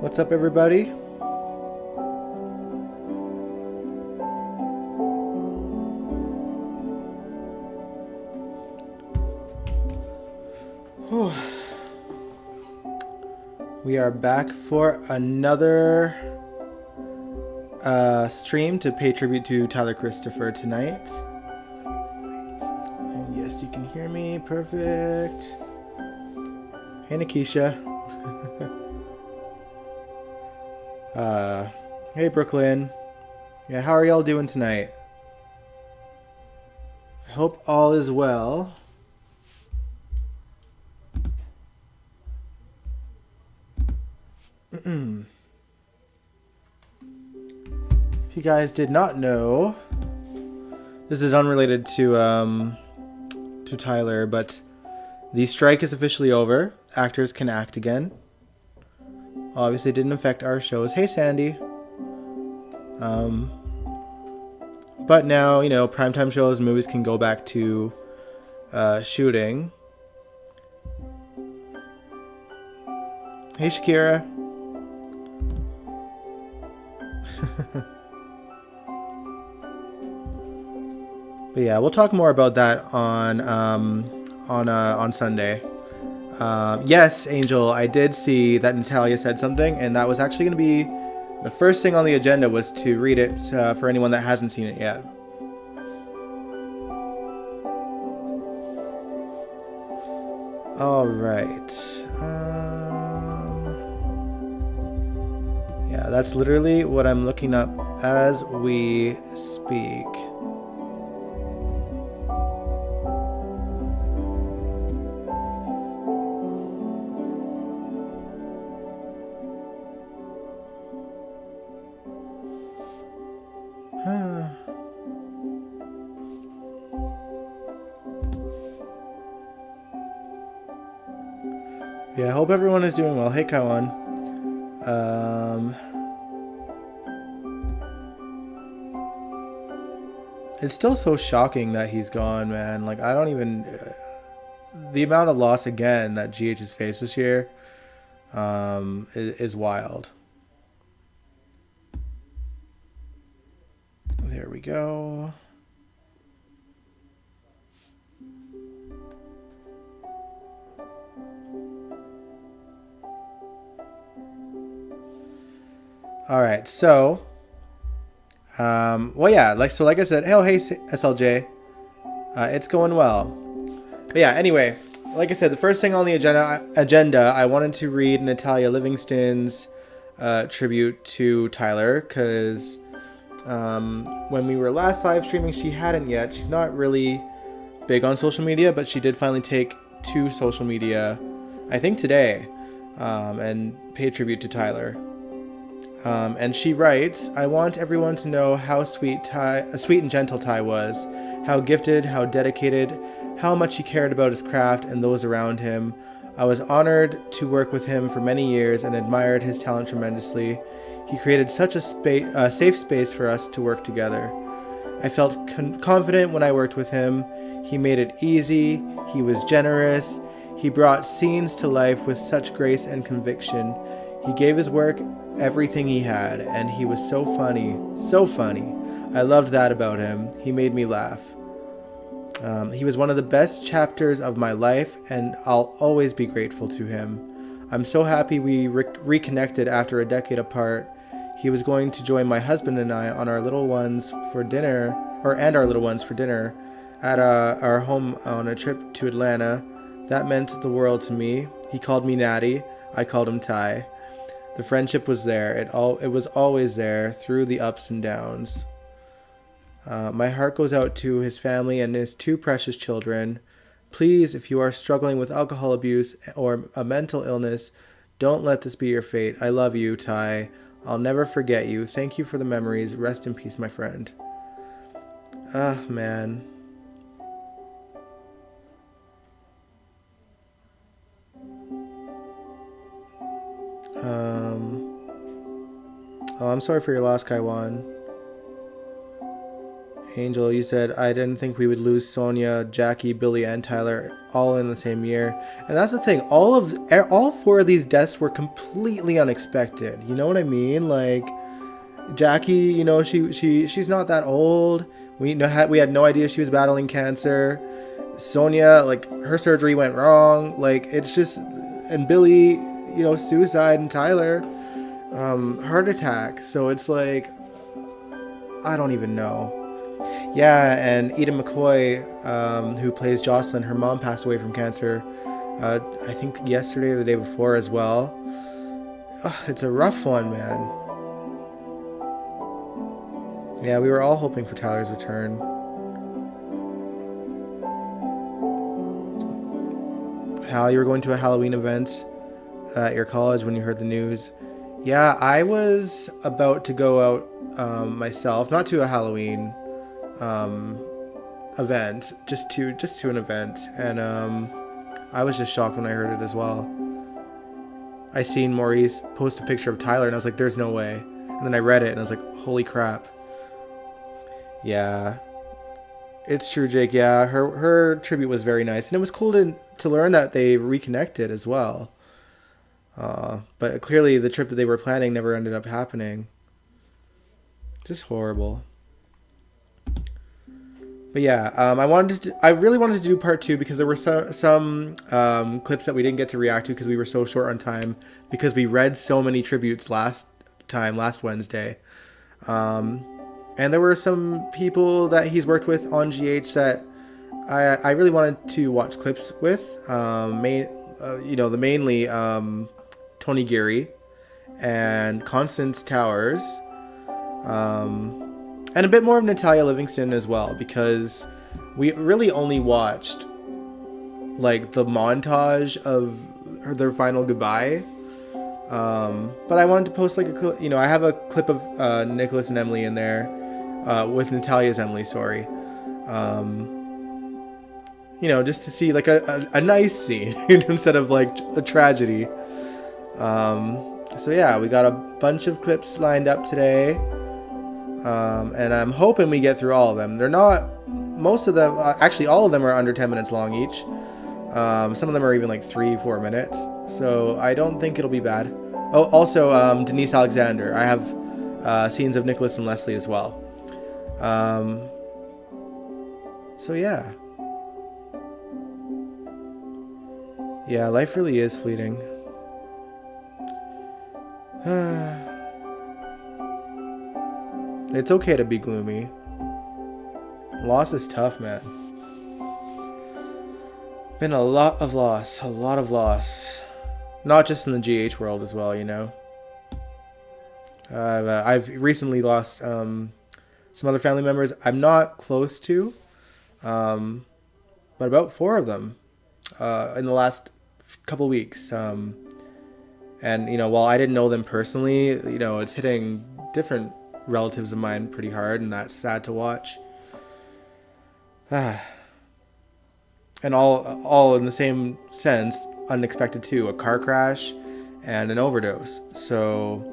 What's up, everybody? We are back for another stream to pay tribute to Tyler Christopher tonight. And yes, you can hear me. Perfect. Hey, Nikisha. Hey, Brooklyn. Yeah, how are y'all doing tonight? I hope all is well. If you guys did not know, this is unrelated to Tyler, but the strike is officially over. Actors can act again. Obviously, it didn't affect our shows. Hey, Sandy. But now, you know, primetime shows and movies can go back to shooting. Hey, Shakira. But yeah, we'll talk more about that on Sunday. Yes, Angel, I did see that Natalia said something, and that was actually going to be the first thing on the agenda was to read it for anyone that hasn't seen it yet. All right. Yeah, that's literally what I'm looking up as we speak. Yeah, I hope everyone is doing well. Hey, Kawan. It's still so shocking that he's gone, man. Like, I don't even... the amount of loss, again, that GH has faced this year is wild. There we go. All right, so... well, yeah, like I said, hey SLJ, it's going well. But yeah, anyway, like I said, the first thing on the agenda, I wanted to read Natalia Livingston's tribute to Tyler, because when we were last live streaming, she hadn't yet. She's not really big on social media, but she did finally take to social media, I think today, and pay tribute to Tyler. And she writes, I want everyone to know how sweet and gentle Ty was, how gifted, how dedicated, how much he cared about his craft and those around him. I was honored to work with him for many years and admired his talent tremendously. He created such a safe space for us to work together. I felt confident when I worked with him. He made it easy. He was generous. He brought scenes to life with such grace and conviction. He gave his work everything he had, and he was so funny, so funny. I loved that about him. He made me laugh. He was one of the best chapters of my life, and I'll always be grateful to him. I'm so happy we reconnected after a decade apart. He was going to join my husband and I on our little ones for dinner, at our home on a trip to Atlanta. That meant the world to me. He called me Natty. I called him Ty. The friendship was there. It was always there through the ups and downs. My heart goes out to his family and his two precious children. Please, if you are struggling with alcohol abuse or a mental illness, don't let this be your fate. I love you, Ty. I'll never forget you. Thank you for the memories. Rest in peace, my friend. Ah, man. Oh, I'm sorry for your loss, Kaiwan. Angel, you said, I didn't think we would lose Sonia, Jackie, Billy, and Tyler all in the same year. And that's the thing. All four of these deaths were completely unexpected. You know what I mean? Like, Jackie, you know, she's not that old. We had no idea she was battling cancer. Sonia, like, her surgery went wrong. Like, it's just, and Billy, you know, suicide, and Tyler, heart attack. So it's like, I don't even know. Yeah, and Eda McCoy, who plays Jocelyn, her mom passed away from cancer, I think yesterday or the day before as well. Ugh, it's a rough one, man. Yeah, we were all hoping for Tyler's return. Hal, you were going to a Halloween event at your college when you heard the news. Yeah, I was about to go out myself, not to a Halloween event, just to an event, and I was just shocked when I heard it as well. I seen Maurice post a picture of Tyler, and I was like, "There's no way." And then I read it, and I was like, "Holy crap!" Yeah, it's true, Jake. Yeah, her tribute was very nice, and it was cool to learn that they reconnected as well. But clearly, the trip that they were planning never ended up happening. Just horrible. But yeah, I really wanted to do part 2 because there were some clips that we didn't get to react to because we were so short on time because we read so many tributes last Wednesday. And there were some people that he's worked with on GH that I really wanted to watch clips with. Mainly Tony Geary and Constance Towers. And a bit more of Natalia Livingston as well, because we really only watched like the montage of their final goodbye. But I wanted to post like I have a clip of Nicholas and Emily in there, with Natalia's Emily, sorry. Just to see like a nice scene instead of like a tragedy. So yeah, we got a bunch of clips lined up today. And I'm hoping we get through all of them. They're not, most of them, actually all of them are under 10 minutes long each. Some of them are even like 3-4 minutes. So I don't think it'll be bad. Oh, also, Denise Alexander. I have scenes of Nicholas and Leslie as well. So yeah. Yeah, life really is fleeting. It's okay to be gloomy. Loss is tough, man. Been a lot of loss. Not just in the GH world as well, you know. I've recently lost some other family members I'm not close to, but about 4 of them in the last couple weeks. And while I didn't know them personally, it's hitting different relatives of mine pretty hard, and that's sad to watch. And all in the same sense, unexpected too, a car crash and an overdose. So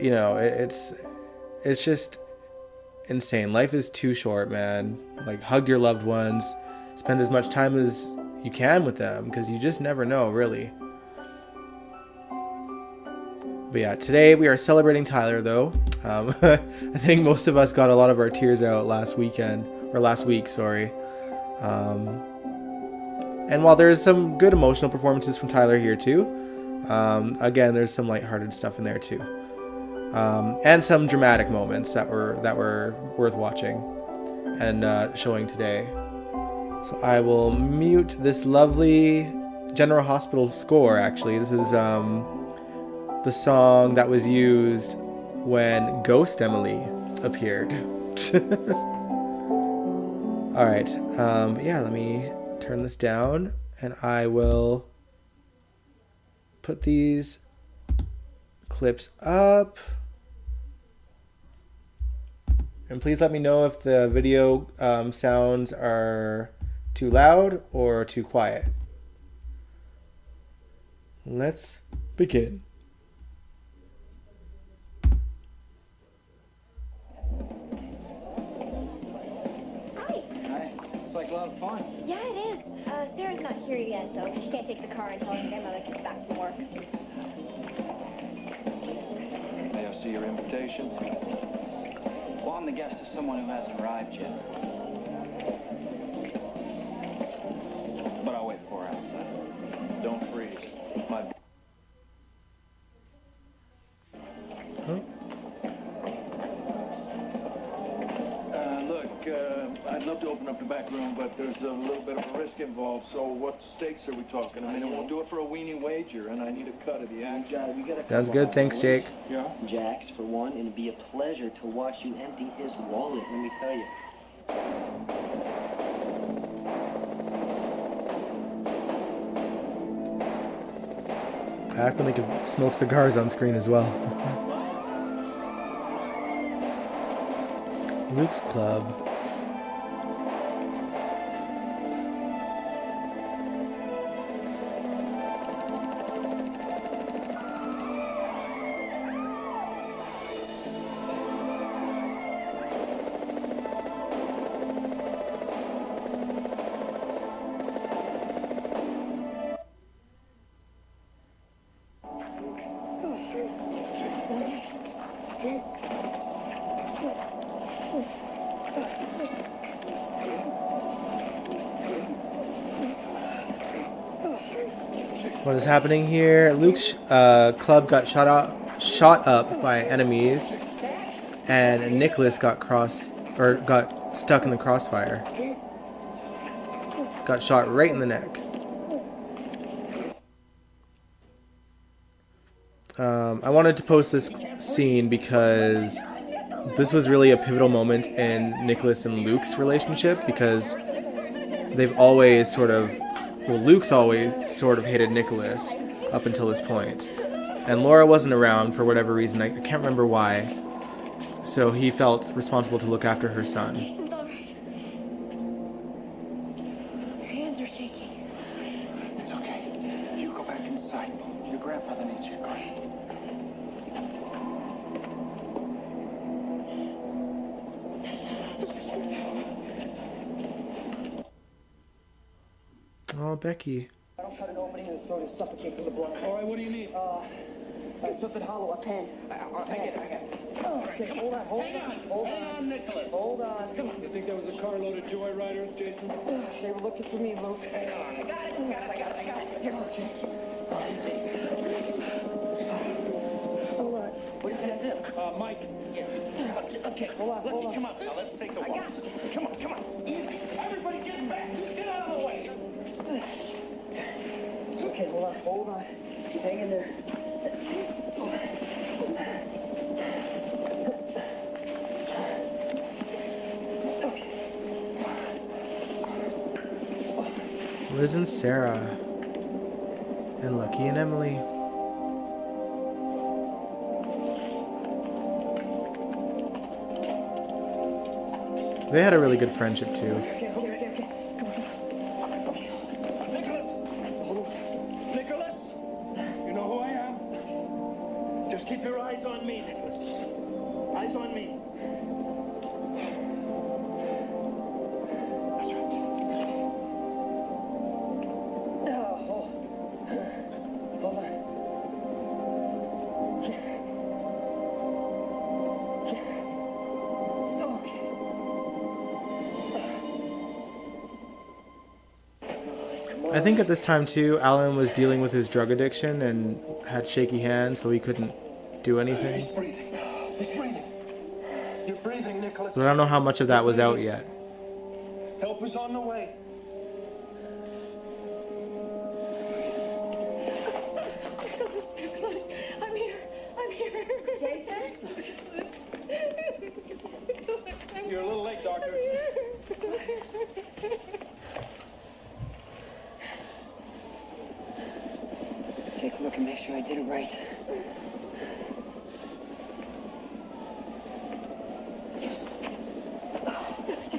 it's just insane. Life is too short, man. Like, hug your loved ones, spend as much time as you can with them, because you just never know, really. But yeah, today we are celebrating Tyler, though. I think most of us got a lot of our tears out last week, sorry. And while there's some good emotional performances from Tyler here too, again, there's some lighthearted stuff in there too. And some dramatic moments that were worth watching and showing today. So I will mute this lovely General Hospital score, actually. This is the song that was used when Ghost Emily appeared. Alright, yeah, let me turn this down, and I will put these clips up. And please let me know if the video sounds are too loud or too quiet. Let's begin. lot of fun. Yeah, it is. Sarah's not here yet, though. She can't take the car until her grandmother gets back from work. May I see your invitation? Well, I'm the guest of someone who hasn't arrived yet. But I'll wait for her outside. Don't freeze. My... Huh? I'd love to open up the back room, but there's a little bit of a risk involved. So what stakes are we talking? I mean, I won't do it for a weenie wager, and I need a cut of the action. Sounds good. Thanks, Jake. Yeah? Jax, for one, and it'd be a pleasure to watch you empty his wallet, let me tell you. Back when they could smoke cigars on screen as well. Luke's Club. What is happening here? Luke's club got shot up by enemies, and Nicholas got stuck in the crossfire. Got shot right in the neck. I wanted to post this scene because this was really a pivotal moment in Nicholas and Luke's relationship, because they've always Luke's always sort of hated Nicholas up until this point. And Laura wasn't around for whatever reason. I can't remember why. So he felt responsible to look after her son. It's all right. Your hands are shaking. It's okay. You go back inside. Your grandfather needs you. Go ahead. Oh, Becky. I don't cut an opening in his throat and suffocate from the blood. All right, what do you need? Something hollow, a pen. I'll take it. I got it. Okay, hold on, Nicholas. Hold on. Come on. You think that was a carload of joyriders, Jason? They were looking for me, Luke. Hang on. I got it. Here, Luke. Hold on. What are you gonna do? Mike. Okay, hold on. Come on, now. Let's take a walk. Come on. Everybody get back. Get out of the way. Okay, hold on. Hang in there. Liz and Sarah. And Lucky and Emily. They had a really good friendship too. Nicholas, you know who I am. Just keep your eyes on me, Nicholas. Eyes on me. That's right. Hold on. I think at this time too, Alan was dealing with his drug addiction and had shaky hands, so he couldn't do anything. He's breathing. You're breathing, Nicholas. But I don't know how much of that was out yet. Help is on the way. I'm here. Jason? You're a little late, Doctor. Take a look and make sure I did it right.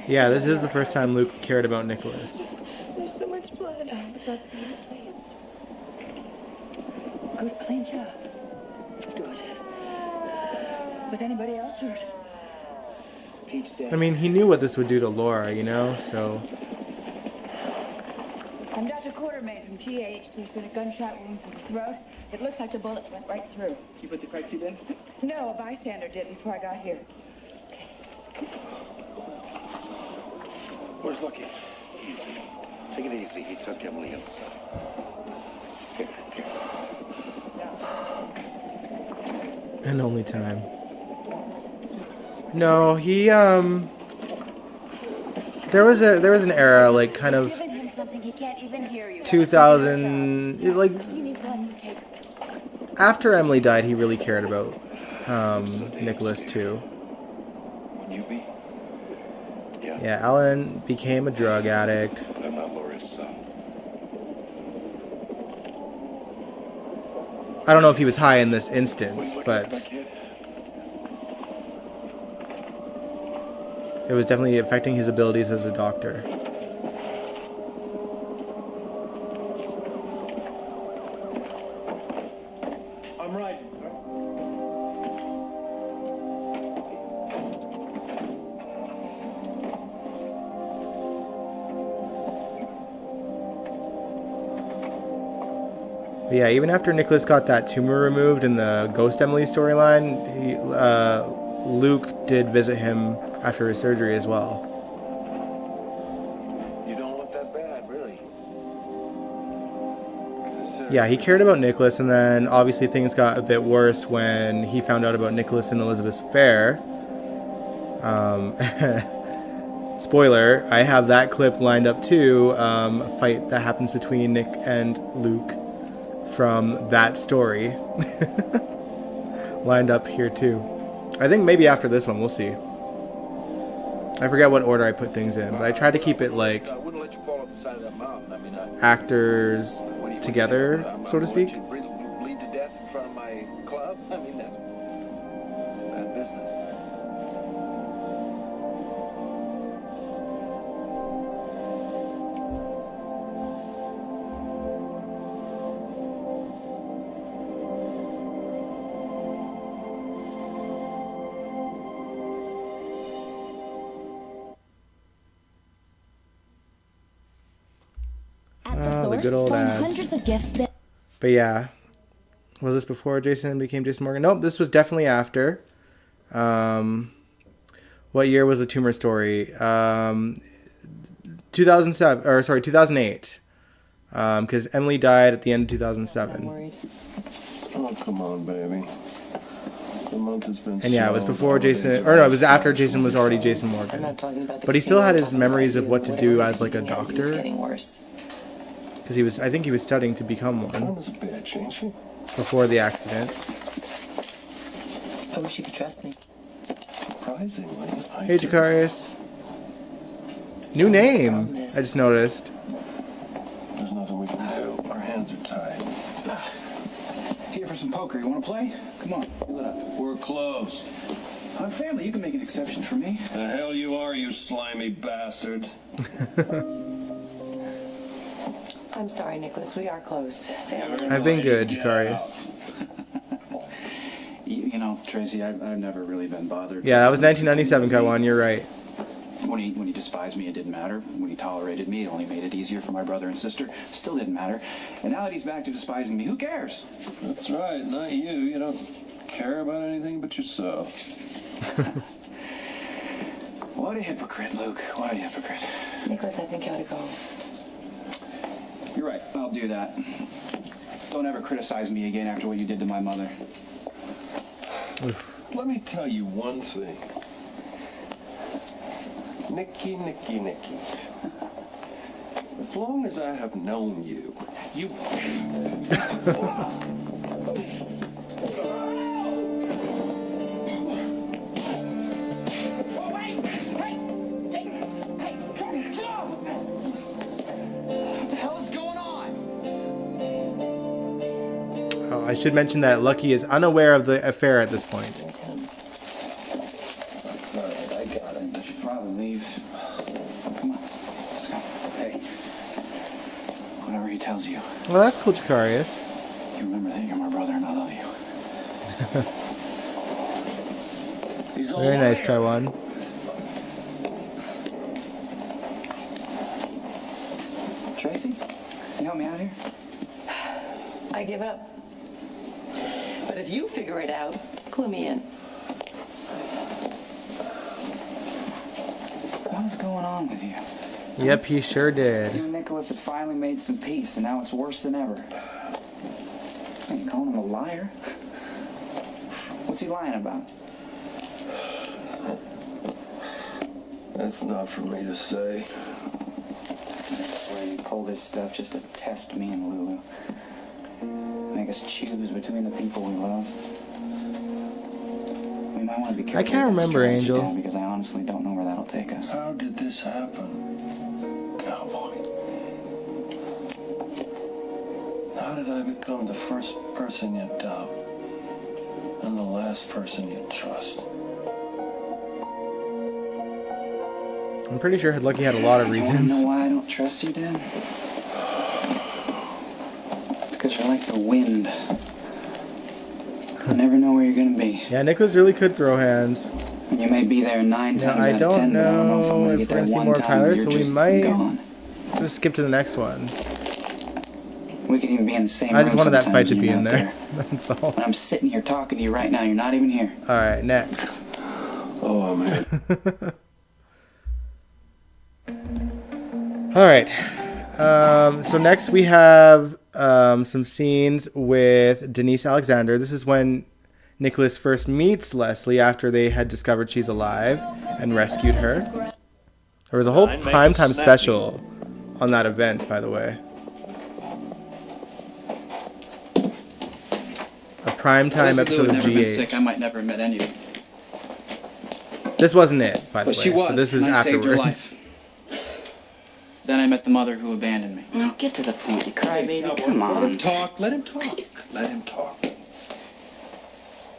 Yeah, this is the first time Luke cared about Nicholas. There's so much blood. Good, clean job. Good. Was anybody else hurt? Pete's dead. I mean, he knew what this would do to Laura, you know, so I'm Dr. Quartermain from GH. There's been a gunshot wound to the throat. It looks like the bullets went right through. You put the crack tube in? No, a bystander did before I got here. Where's Lucky? Easy. Take it easy. He took Emily inside. Here. And only time. No, he there was an era like kind of Giving him something he can't even hear you. 2000, like He needs one to take. after Emily died, he really cared about Nicholas too. Would you be? Yeah. Yeah, Alan became a drug addict. I'm not Laura's son. I don't know if he was high in this instance, but it was definitely affecting his abilities as a doctor. I'm right. But yeah, even after Nicholas got that tumor removed in the Ghost Emily storyline, Luke did visit him after his surgery as well. You don't look that bad, really. Yeah, he cared about Nicholas, and then obviously things got a bit worse when he found out about Nicholas and Elizabeth's affair. Spoiler, I have that clip lined up too, a fight that happens between Nick and Luke from that story. Lined up here too. I think maybe after this one, we'll see. I forget what order I put things in, but I tried to keep it like I wouldn't let you fall off the side of that mountain. I mean, actors together, so to speak. Bleed to death in front of my club? I mean, that's bad business. At the Ah, the source, good old find ads. hundreds of gifts that But yeah, was this before Jason became Jason Morgan? Nope, this was definitely after. What year was the tumor story? 2007, or sorry, 2008. Because Emily died at the end of 2007. Oh, come on, baby. The month has been And yeah, it was so before long. Jason, or no, it was after Jason was already Jason I'm Morgan. not talking about the But he still casino, had I'm his talking memories about of what you. to do Whatever as like a was getting at, he was doctor. getting worse. Because I think he was studying to become one Mama's a bitch, ain't she? before the accident. I wish you could trust me. Surprisingly, I Hey, do. Jakarius. New name, I just noticed. There's nothing we can do. Our hands are tied. Here for some poker. You want to play? Come on, fill it up. We're closed. I'm family. You can make an exception for me. The hell you are, you slimy bastard. I'm sorry, Nicholas. We are closed. I've been good, Jakarius. You know, Tracy, I've never really been bothered. Yeah, that was 1997, Kaiwan, you're right. When he despised me, it didn't matter. When he tolerated me, it only made it easier for my brother and sister. Still didn't matter. And now that he's back to despising me, who cares? That's right, not you. You don't care about anything but yourself. What a hypocrite, Luke. What a hypocrite. Nicholas, I think you ought to go. You're right. I'll do that. Don't ever criticize me again after what you did to my mother. Let me tell you one thing. Nicky. As long as I have known you, you... What the hell is going on? Oh, I should mention that Lucky is unaware of the affair at this point. It's all right. I got it. I should probably leave. Come on. Let's go. Hey. Whatever he tells you, Well, that's cool, Jakarius. you remember that you're my brother and I love you. He's all Very nice, right. Kaiwan. Tracy? give up. But if you figure it out, clue me in. What's going on with you? Yep, he sure You did. and Nicholas had finally made some peace, and now it's worse than ever. I ain't calling him a liar. What's he lying about? That's not for me to say. Where you pull this stuff just to test me and Lulu. Make us choose between the people we love. We might want to be careful. I can't with that remember, strategy, Angel. Dad, because I honestly don't know where that'll take us. How did this happen, cowboy? How did I become the first person you doubt and the last person you trust? I'm pretty sure Lucky had a lot of You reasons. know why I don't trust you, Dad? It's because you're like the wind. You never know where you're gonna be. Yeah, Nicholas really could throw hands. You may be there 9 Yeah, times I out of don't 10, but I don't know if I'm know gonna if get we're there gonna see one more of time. Tyler, You're so we just might gone. just skip to the next one. We could even be in the same I just room wanted that fight sometimes to and be you're in not there. That's all. And I'm sitting here talking to you right now. You're not even here. All right, next. Oh, man. All right. So next we have some scenes with Denise Alexander. This is when Nicholas first meets Leslie after they had discovered she's alive and rescued her. There was a whole Fine, make it primetime snappy. special on that event, by the way. A primetime episode of GH. might never have met any of you. This wasn't it, by the But way. she was. But this is and I saved her afterwards. life. Then I met the mother who abandoned me. Now get to the point, you crybaby. Come Let him on. talk. Let him talk. Let him talk.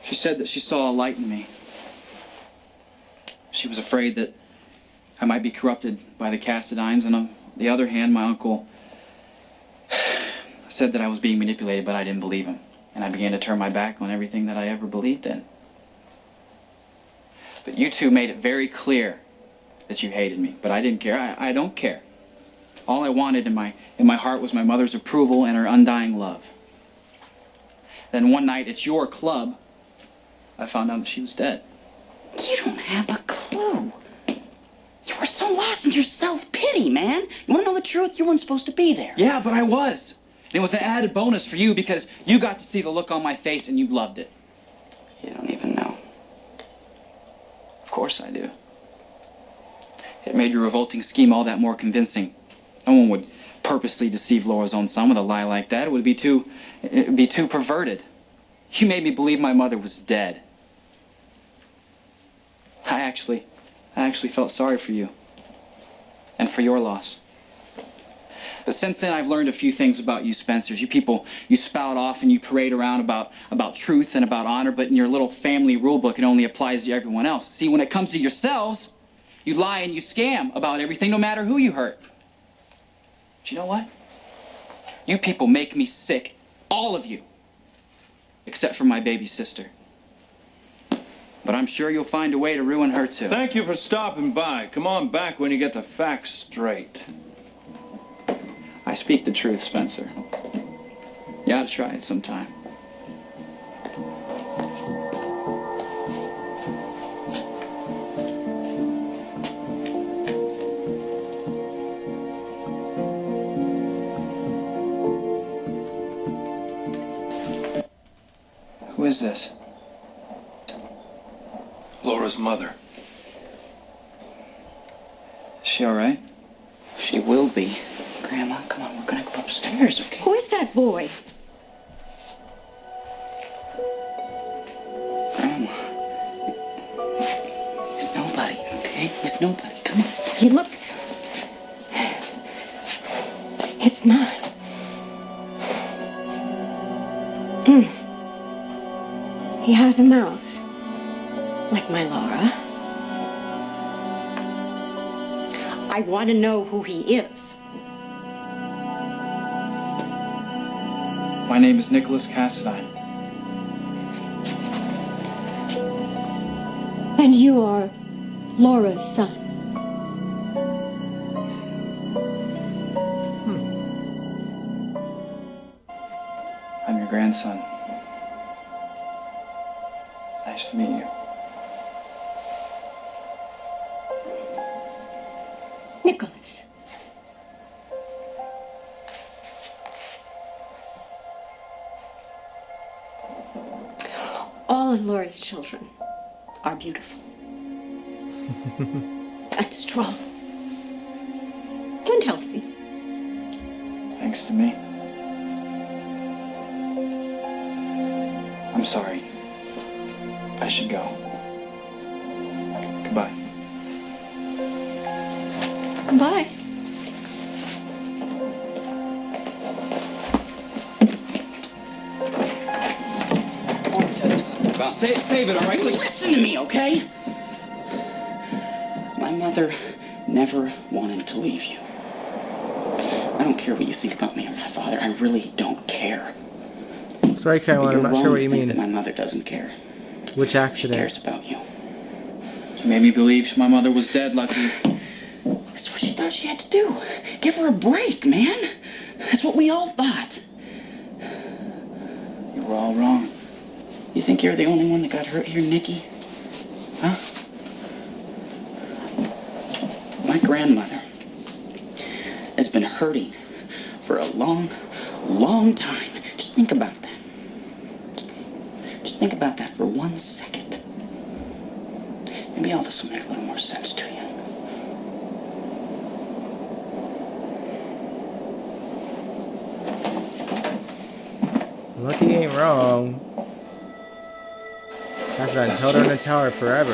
She said that she saw a light in me. She was afraid that I might be corrupted by the Cassadines, and on the other hand, my uncle said that I was being manipulated, but I didn't believe him. And I began to turn my back on everything that I ever believed in. But you two made it very clear that you hated me, but I didn't care. I don't care. All I wanted in my heart was my mother's approval and her undying love. Then one night at your club, I found out that she was dead. You don't have a clue. You were so lost in your self-pity, man. You want to know the truth? You weren't supposed to be there. Yeah, but I was. And it was an added bonus for you because you got to see the look on my face and you loved it. You don't even know. Of course I do. It made your revolting scheme all that more convincing. No one would purposely deceive Laura's own son with a lie like that. It would be too perverted. You made me believe my mother was dead. I actually felt sorry for you. And for your loss. But since then, I've learned a few things about you, Spencers. You people, you spout off and you parade around about truth and about honor, but in your little family rule book, it only applies to everyone else. See, when it comes to yourselves, you lie and you scam about everything, no matter who you hurt. But you know what? You people make me sick. All of you. Except for my baby sister. But I'm sure you'll find a way to ruin her, too. Thank you for stopping by. Come on back when you get the facts straight. I speak the truth, Spencer. You ought to try it sometime. Who is this? Laura's mother. Is she all right? She will be. Grandma, come on, we're gonna go upstairs, okay? Who is that boy? Grandma. He's nobody, okay? He's nobody. Come on. He looks... It's not. He has a mouth. Like my Laura. I want to know who he is. My name is Nicholas Cassadine. And you are Laura's son. I'm your grandson. Nice to meet you. Nicholas. All of Laura's children are beautiful. And strong. And healthy. Thanks to me. I'm sorry. I should go. Goodbye. Goodbye. I want to tell you something about. Save it, all right? Listen to me, okay? My mother never wanted to leave you. I don't care what you think about me or my father. I really don't care. Sorry, Caroline, I'm not sure what you mean. That my mother doesn't care. Which She accident? cares about you. She made me believe my mother was dead, Lucky. That's what she thought she had to do. Give her a break, man. That's what we all thought. You were all wrong. You think you're the only one that got hurt here, Nikki? Huh? My grandmother has been hurting for a long, long time. Just think about that. Just think about that for 1 second. Maybe all this will make a little more sense to you. Lucky ain't wrong. Cassadine held her in a tower forever.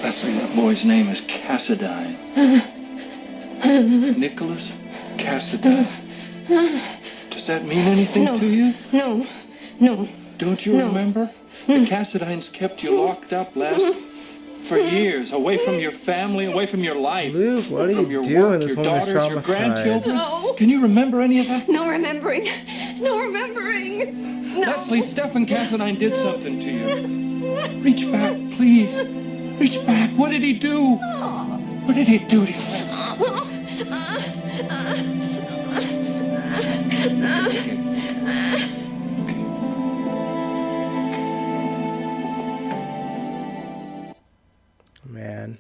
Leslie, that boy's name is Cassadine. Nicholas Cassadine. Does that mean anything to you? No. No. Don't you remember? The Cassadines kept you locked up for years, away from your family, away from your life. Luke, what are from you your doing? work, This your woman is daughters, your traumatized. grandchildren. No. Can you remember any of that? No remembering. No remembering. No. Leslie, Stephen Cassadine did something to you. Reach back, please. Reach back. What did he do? What did he do to you, Leslie? Man.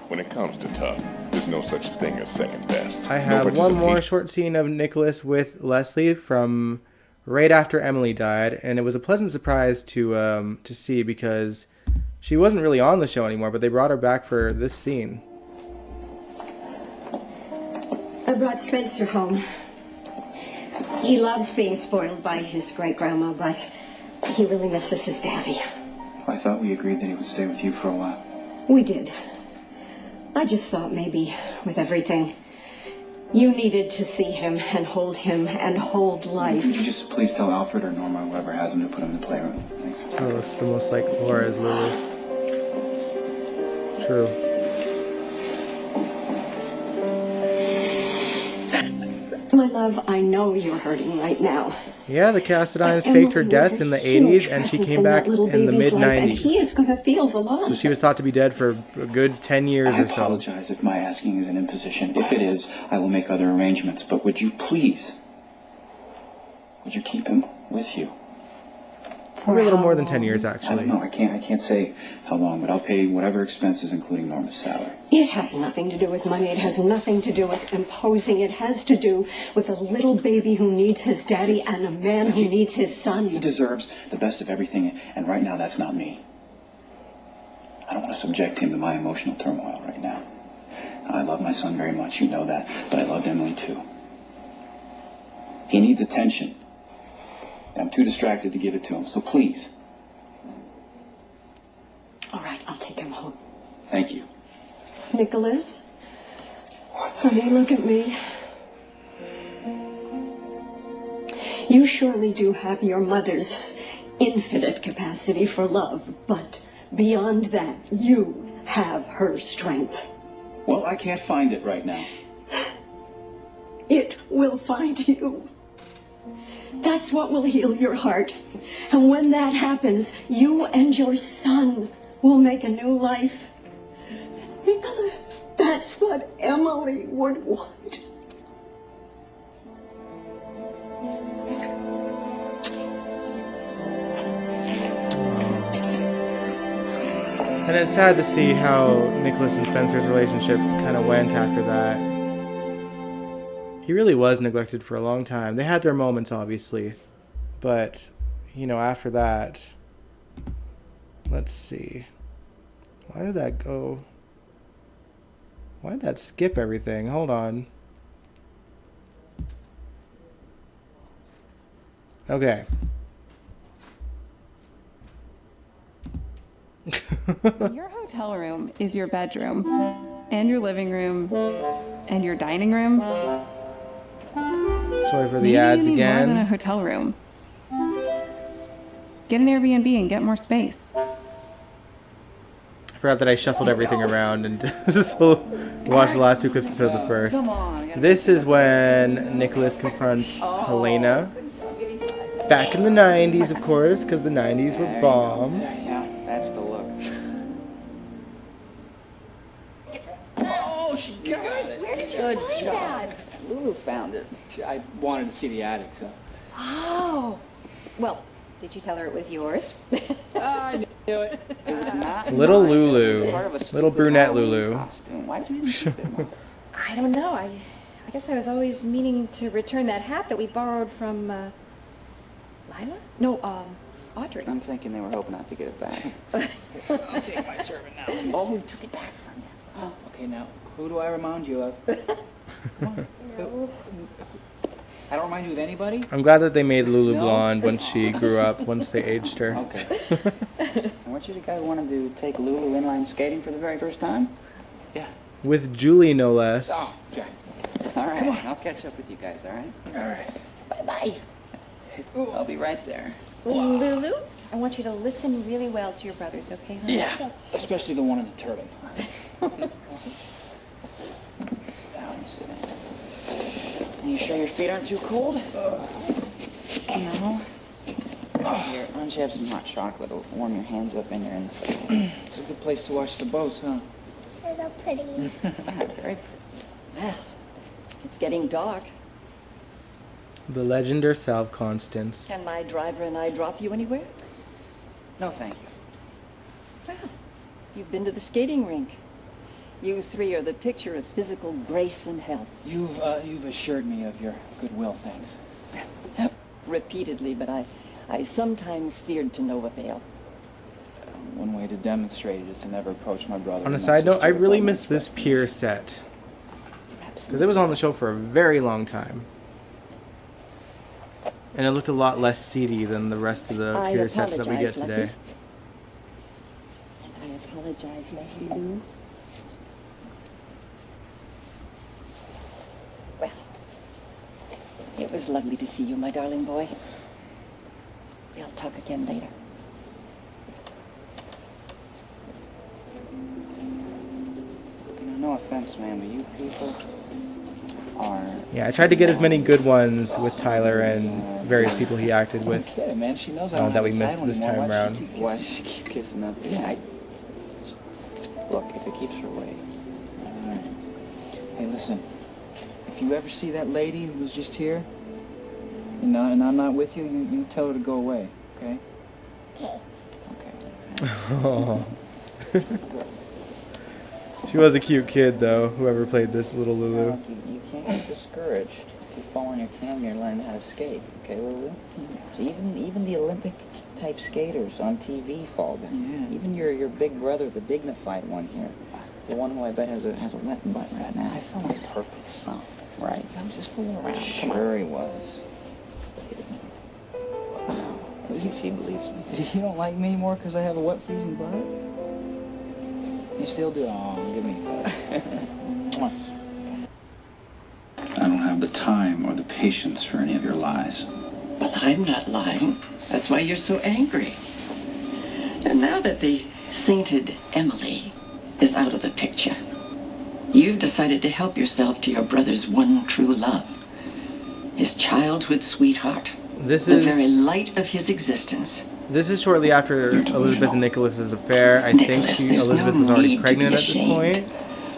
When it comes to tough, there's no such thing as second best. I No have one participation. more short scene of Nicholas with Leslie from right after Emily died, and it was a pleasant surprise to see because she wasn't really on the show anymore, but they brought her back for this scene. I brought Spencer home. He loves being spoiled by his great-grandma, but he really misses his daddy. I thought we agreed that he would stay with you for a while. We did. I just thought maybe, with everything, you needed to see him and hold life. Could you just please tell Alfred or Norma, whoever has him, to put him in the playroom? Thanks. Oh, it's the most like Laura is Lily. True. My love, I know you're hurting right now. Yeah, the Cassadines Emily faked her was death a in the huge 80s, and she presence came in back that little in the baby's life, and mid-90s. he is going to feel the loss. So she was thought to be dead for a good 10 years I or so. apologize if my asking is an imposition. If it is, I will make other arrangements. But would you please, would you keep him with you? Probably a little more than 10 years, I actually. don't know. I can't say how long, but I'll pay whatever expenses, including Norma's salary. It has nothing to do with money. It has nothing to do with imposing. It has to do with a little baby who needs his daddy and a man who needs his son. He deserves the best of everything, and right now that's not me. I don't want to subject him to my emotional turmoil right now. I love my son very much, you know that, but I loved Emily too. He needs attention. I'm too distracted to give it to him, so please. All right, I'll take him home. Thank you. Nicholas, honey, look at me. You surely do have your mother's infinite capacity for love, but beyond that, you have her strength. Well, I can't find it right now. It will find you. That's what will heal your heart. And when that happens, you and your son will make a new life. Nicholas, that's what Emily would want. And it's sad to see how Nicholas and Spencer's relationship kind of went after that. He really was neglected for a long time. They had their moments, obviously. But, you know, after that... Let's see. Why did that go... Why did that skip everything? Hold on. Okay. Your hotel room is your bedroom, and your living room, and your dining room. Sorry for the Maybe ads you need again. more than a hotel room. Get an Airbnb and get more space. I forgot that I shuffled everything around and so watched the last 2 clips instead of the first. This is when Nicholas confronts Helena. Back in the 90s, of course, because the 90s were bomb. Yeah, that's the look. Oh, she got it. Where did you find that? Lulu found it. I wanted to see the attic, so. Oh. Well, did you tell her it was yours? I knew it. It was not Little mine. Lulu. Part of a Little brunette Halloween Lulu. costume. Why did you even keep it, Mom? I don't know. I guess I was always meaning to return that hat that we borrowed from, Lila? No, Audrey. I'm thinking they were hoping not to get it back. I'll take my turban now. Oh, we took it back from you. Oh, okay, now, who do I remind you of? Come on. I don't remind you of anybody? I'm glad that they made Lulu blonde when she grew up, once they aged her. Okay. Weren't you the guy who wanted to take Lulu inline skating for the very first time? Yeah. With Julie, no less. Oh, Jack. All right. Come on. I'll catch up with you guys, all right? All right. Bye-bye. I'll be right there. Lulu, I want you to listen really well to your brothers, okay, honey? Yeah, especially the one in the turban. Sit down, sit down. You sure your feet aren't too cold? No. Here, why don't you have some hot chocolate? It'll warm your hands up and your inside. It's a good place to watch the boats, huh? They're so pretty. Very Well, it's getting dark. The legend herself, Constance. Can my driver and I drop you anywhere? No, thank you. Well, you've been to the skating rink. You three are the picture of physical grace and health. You've assured me of your goodwill, thanks. Repeatedly, but I sometimes feared to no avail. One way to demonstrate it is to never approach my brother. On a and my side note, I sister really without miss this Pier set. Because it was on the show for a very long time. And it looked a lot less seedy than the rest of the I Pier sets that we get apologize, Lucky. today. And I apologize, Leslie Lou. Well, it was lovely to see you, my darling boy. We'll talk again later. You know, no offense, man, but you people are... Yeah, I tried to get as many good ones with Tyler and various people he acted with Okay, man, she knows I don't that we have missed time this anymore. time around. Why does she keep kissing up? Yeah, Look, if it keeps her away. All right. Hey, listen. If you ever see that lady who was just here, and I'm not with you, you tell her to go away, okay? Okay. Okay. Oh. She was a cute kid, though, whoever played this little Lulu. You can't get discouraged. If you fall on your camera, you're learning how to skate, okay, Lulu? So even the Olympic-type skaters on TV fall down. Yeah. Even your big brother, the dignified one here, the one who I bet has a wet butt right now. I fell on purpose. Oh, right. I was just fooling around. Sure he was. She believes me. You don't like me anymore because I have a wet, freezing butt? You still do? Oh, give me a hug. I don't have the time or the patience for any of your lies. Well, I'm not lying. That's why you're so angry. And now that the sainted Emily is out of the picture, you've decided to help yourself to your brother's one true love. His childhood sweetheart. The very light of his existence. This is shortly after Elizabeth and Nicholas's affair. I think Elizabeth was already pregnant at this point.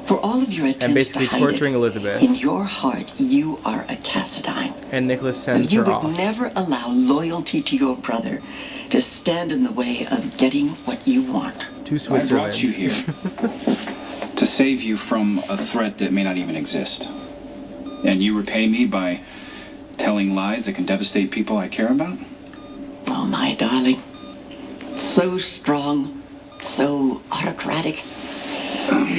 For all of your attempts and basically to hide torturing it, Elizabeth. In your heart, you are a Cassadine. And Nicholas sends you her would off. never allow loyalty to your brother to stand in the way of getting what you want. to I Switzerland. brought you here to save you from a threat that may not even exist. And you repay me by telling lies that can devastate people I care about? Oh, my darling. So strong, so autocratic.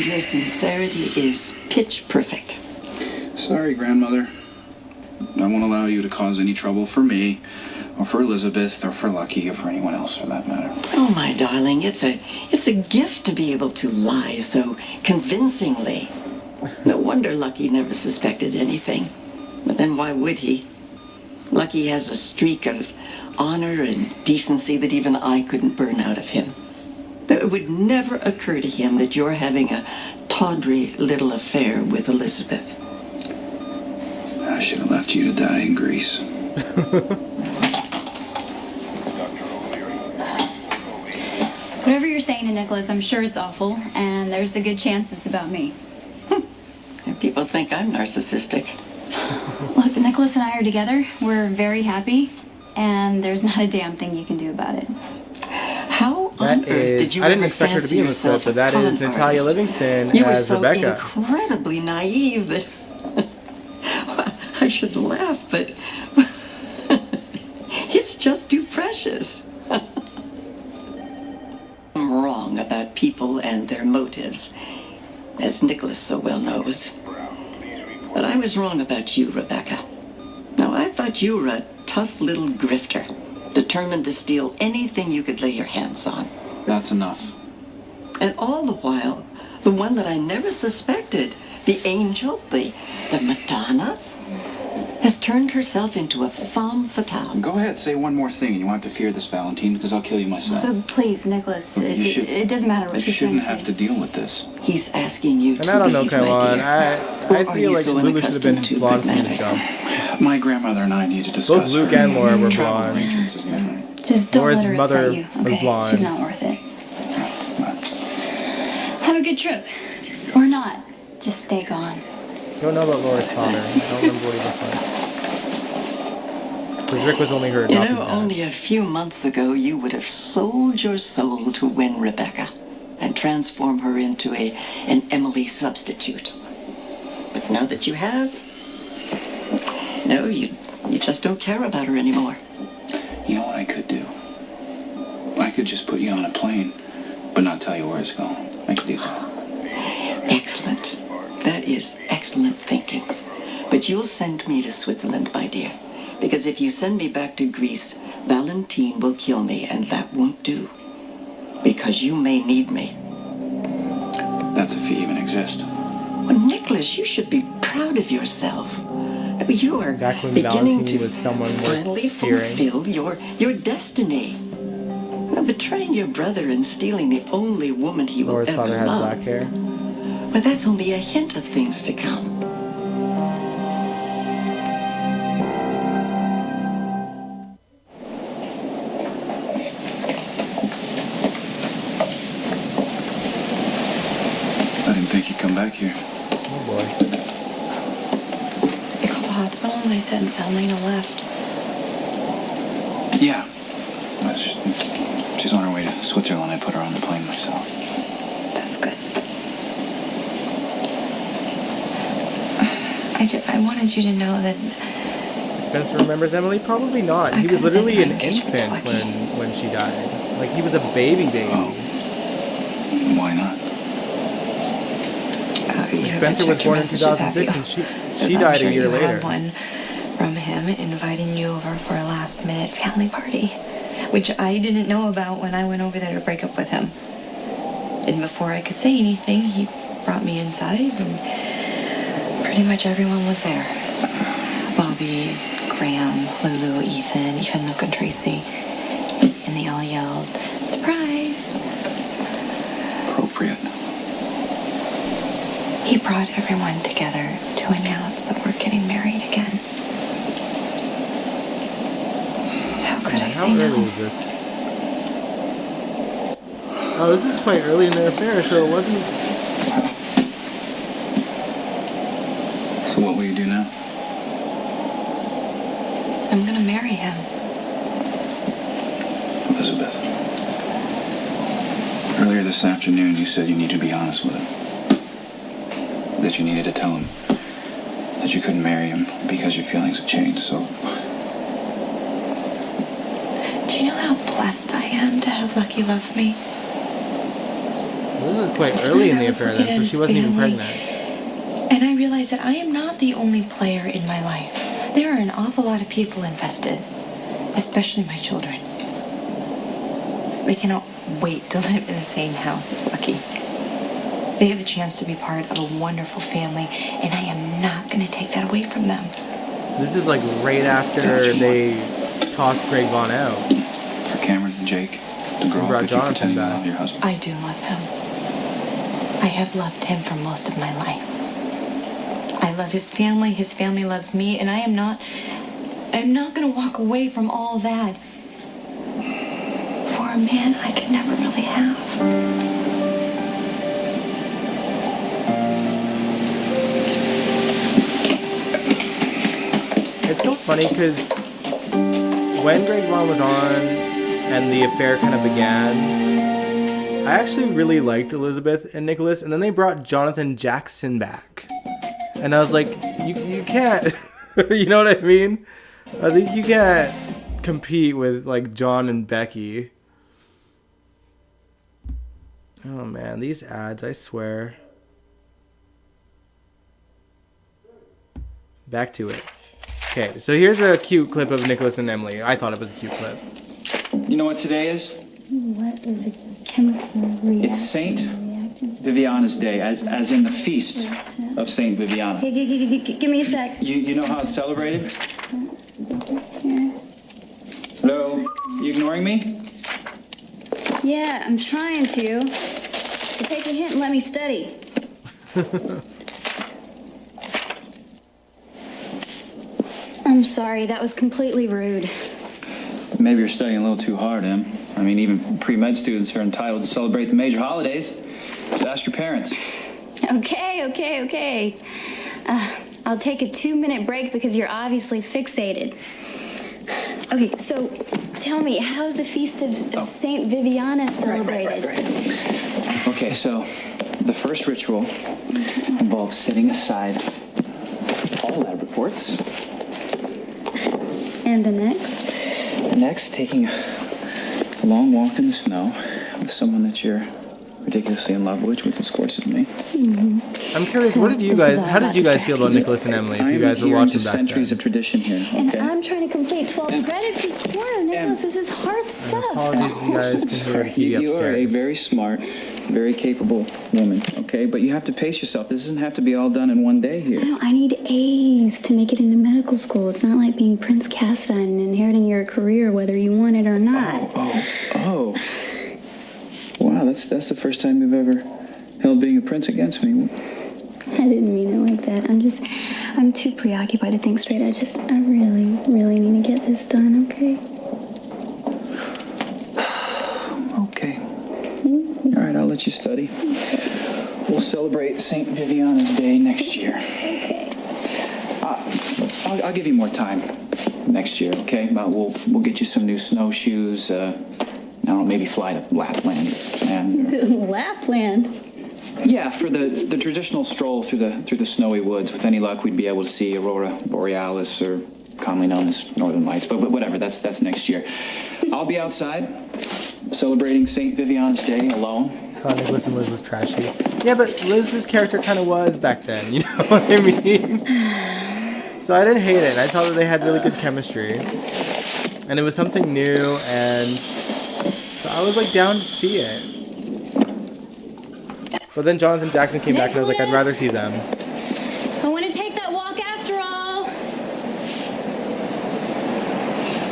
Your sincerity is pitch perfect. Sorry, Grandmother. I won't allow you to cause any trouble for me, or for Elizabeth, or for Lucky, or for anyone else for that matter. Oh, my darling, it's a gift to be able to lie so convincingly. No wonder Lucky never suspected anything. But then why would he? Lucky has a streak of honor and decency that even I couldn't burn out of him. It would never occur to him that you're having a tawdry little affair with Elizabeth. I should have left you to die in Greece. Whatever you're saying to Nicholas, I'm sure it's awful, and there's a good chance it's about me. And people think I'm narcissistic. Look, Nicholas and I are together. We're very happy, and there's not a damn thing you can do about it. How on earth did you I didn't ever expect her to fancy be in this clip, yourself but a that con is Natalia artist? Livingston You were as so Rebecca. incredibly naive that I should laugh, but it's just too precious. I'm wrong about people and their motives, as Nicholas so well knows. But I was wrong about you, Rebecca. Now, I thought you were a tough little grifter, determined to steal anything you could lay your hands on. That's enough. And all the while, the one that I never suspected, the angel, the Madonna, has turned herself into a femme fatale. Go ahead, say one more thing, and you won't have to fear this, Valentine, because I'll kill you myself. But please, Nicholas, Look, it doesn't matter what You she's trying shouldn't to have say. to deal with this. He's asking you And to I don't know, leave, come my on. dear. I Or are feel you like so Lulu should have been unaccustomed to blonde good from the manners? jump. My grandmother and I need to discuss Both Luke her and Laura were travel blonde. arrangements, isn't that right? Just don't Laura's let her mother upset you, was okay? blonde. She's not worth it. Have a good trip. Or not. Just stay gone. Don't know about Laura's father. I don't remember what he looked like. Because Rick was only her You adopted know, dad. only a few months ago, you would have sold your soul to win Rebecca and transform her into an Emily substitute. But now that you have, no, you just don't care about her anymore. You know what I could do? I could just put you on a plane, but not tell you where it's going. I could do that. Excellent. That is excellent thinking. But you'll send me to Switzerland, my dear. Because if you send me back to Greece, Valentine will kill me, and that won't do. Because you may need me. That's if you even exist. Well, Nicholas, you should be proud of yourself. You are Back when beginning Valentine to was someone worth finally fearing. fulfill your destiny. Now, betraying your brother and stealing the only woman he will Laura's ever father has love. black hair. But that's only a hint of things to come. I didn't think you'd come back here. Oh boy. I called the hospital and they said Elena left. Yeah. She's on her way to Switzerland. I put her on the plane myself. That's good. I wanted you to know that Spencer remembers Emily? Probably not. He was literally an infant when she died. Like, he was a baby. Why not? Spencer was born in 2006 and she died a year later. one from him inviting you over for a last-minute family party, which I didn't know about when I went over there to break up with him. And before I could say anything, he brought me inside, and pretty much everyone was there. Bobby, Graham, Lulu, Ethan, even Luke and Tracy. And they all yelled, "Surprise!" Appropriate. He brought everyone together to announce that we're getting married again. How could I say How no? early is this? Oh, this is quite early in their affair, so it wasn't... So what will you do now? I'm gonna marry him. Elizabeth. Earlier this afternoon, you said you needed to be honest with him. That you needed to tell him that you couldn't marry him because your feelings have changed, so... Do you know how blessed I am to have Lucky love me? This was quite early in the affair then, so she wasn't even family. pregnant. And I realized that I am not the only player in my life. There are an awful lot of people invested, especially my children. They cannot wait to live in the same house as Lucky. They have a chance to be part of a wonderful family, and I am not going to take that away from them. This is like right after they tossed Greg Vaughn out. For Cameron and Jake to grow up with you pretending to love your husband. I do love him. I have loved him for most of my life. I love his family loves me, and I'm not going to walk away from all that for a man I could never really have. It's so funny because when Greg Vaughn was on and the affair kind of began, I actually really liked Elizabeth and Nicholas, and then they brought Jonathan Jackson back. And I was like, you can't, you know what I mean? I think you can't compete with like John and Becky. Oh man, these ads, I swear. Back to it. Okay, so here's a cute clip of Nicholas and Emily. I thought it was a cute clip. You know what today is? What is a chemical reaction? It's Saint Viviana's Day, as in the feast of Saint Viviana. Okay, give me a sec. You know how it's celebrated? Hello? You ignoring me? Yeah, I'm trying to. So take a hint and let me study. I'm sorry, that was completely rude. Maybe you're studying a little too hard, Em. I mean, even pre-med students are entitled to celebrate the major holidays. Just ask your parents. Okay. I'll take a 2-minute break because you're obviously fixated. Okay, so tell me, how's the feast of Saint Viviana celebrated? Right. Okay, so the first ritual involves setting aside all lab reports. And the next? Next, taking a long walk in the snow with someone that you're ridiculously in love with, which of course is me. Mm-hmm. I'm curious, how did you guys feel about Nicholas and Emily if you guys were watching back centuries then? of tradition here, okay? And I'm trying to complete 12 credits this quarter, Nicholas. This is hard stuff. Apologies if you guys can hear the TV You are a upstairs. very smart, very capable woman, okay? But you have to pace yourself. This doesn't have to be all done in one day here. No, I need A's to make it into medical school. It's not like being Prince Castine and inheriting your career whether you want it or not. Oh. Wow, that's the first time you've ever held being a prince against me. I didn't mean it like that. I'm too preoccupied to think straight. I really, really need to get this done, okay? Okay. All right, I'll let you study. We'll celebrate St. Viviana's Day next year. Okay. I'll give you more time next year, okay? We'll get you some new snowshoes. I don't know, maybe fly to Lapland. Lapland? Yeah, for the traditional stroll through the snowy woods. With any luck, we'd be able to see Aurora Borealis, or commonly known as Northern Lights. But whatever, that's next year. I'll be outside celebrating St. Viviana's Day alone. I thought Nicholas and Liz was trashy. Yeah, but Liz's character kind of was back then, you know what I mean? So I didn't hate it. I thought that they had really good chemistry. And it was something new, and so I was like down to see it. But then Jonathan Jackson came back and I was like, I'd rather see them. I want to take that walk after all.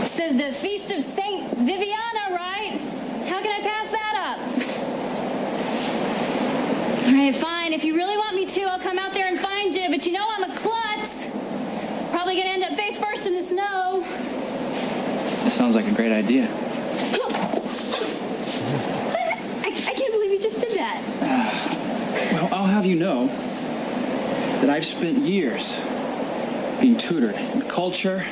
It's the Feast of Saint Viviana, right? How can I pass that up? All right, fine. If you really want me to, I'll come out there and find you. But you know I'm a klutz. Probably gonna end up face first in the snow. That sounds like a great idea. I can't believe you just did that. Well, I'll have you know that I've spent years being tutored in culture,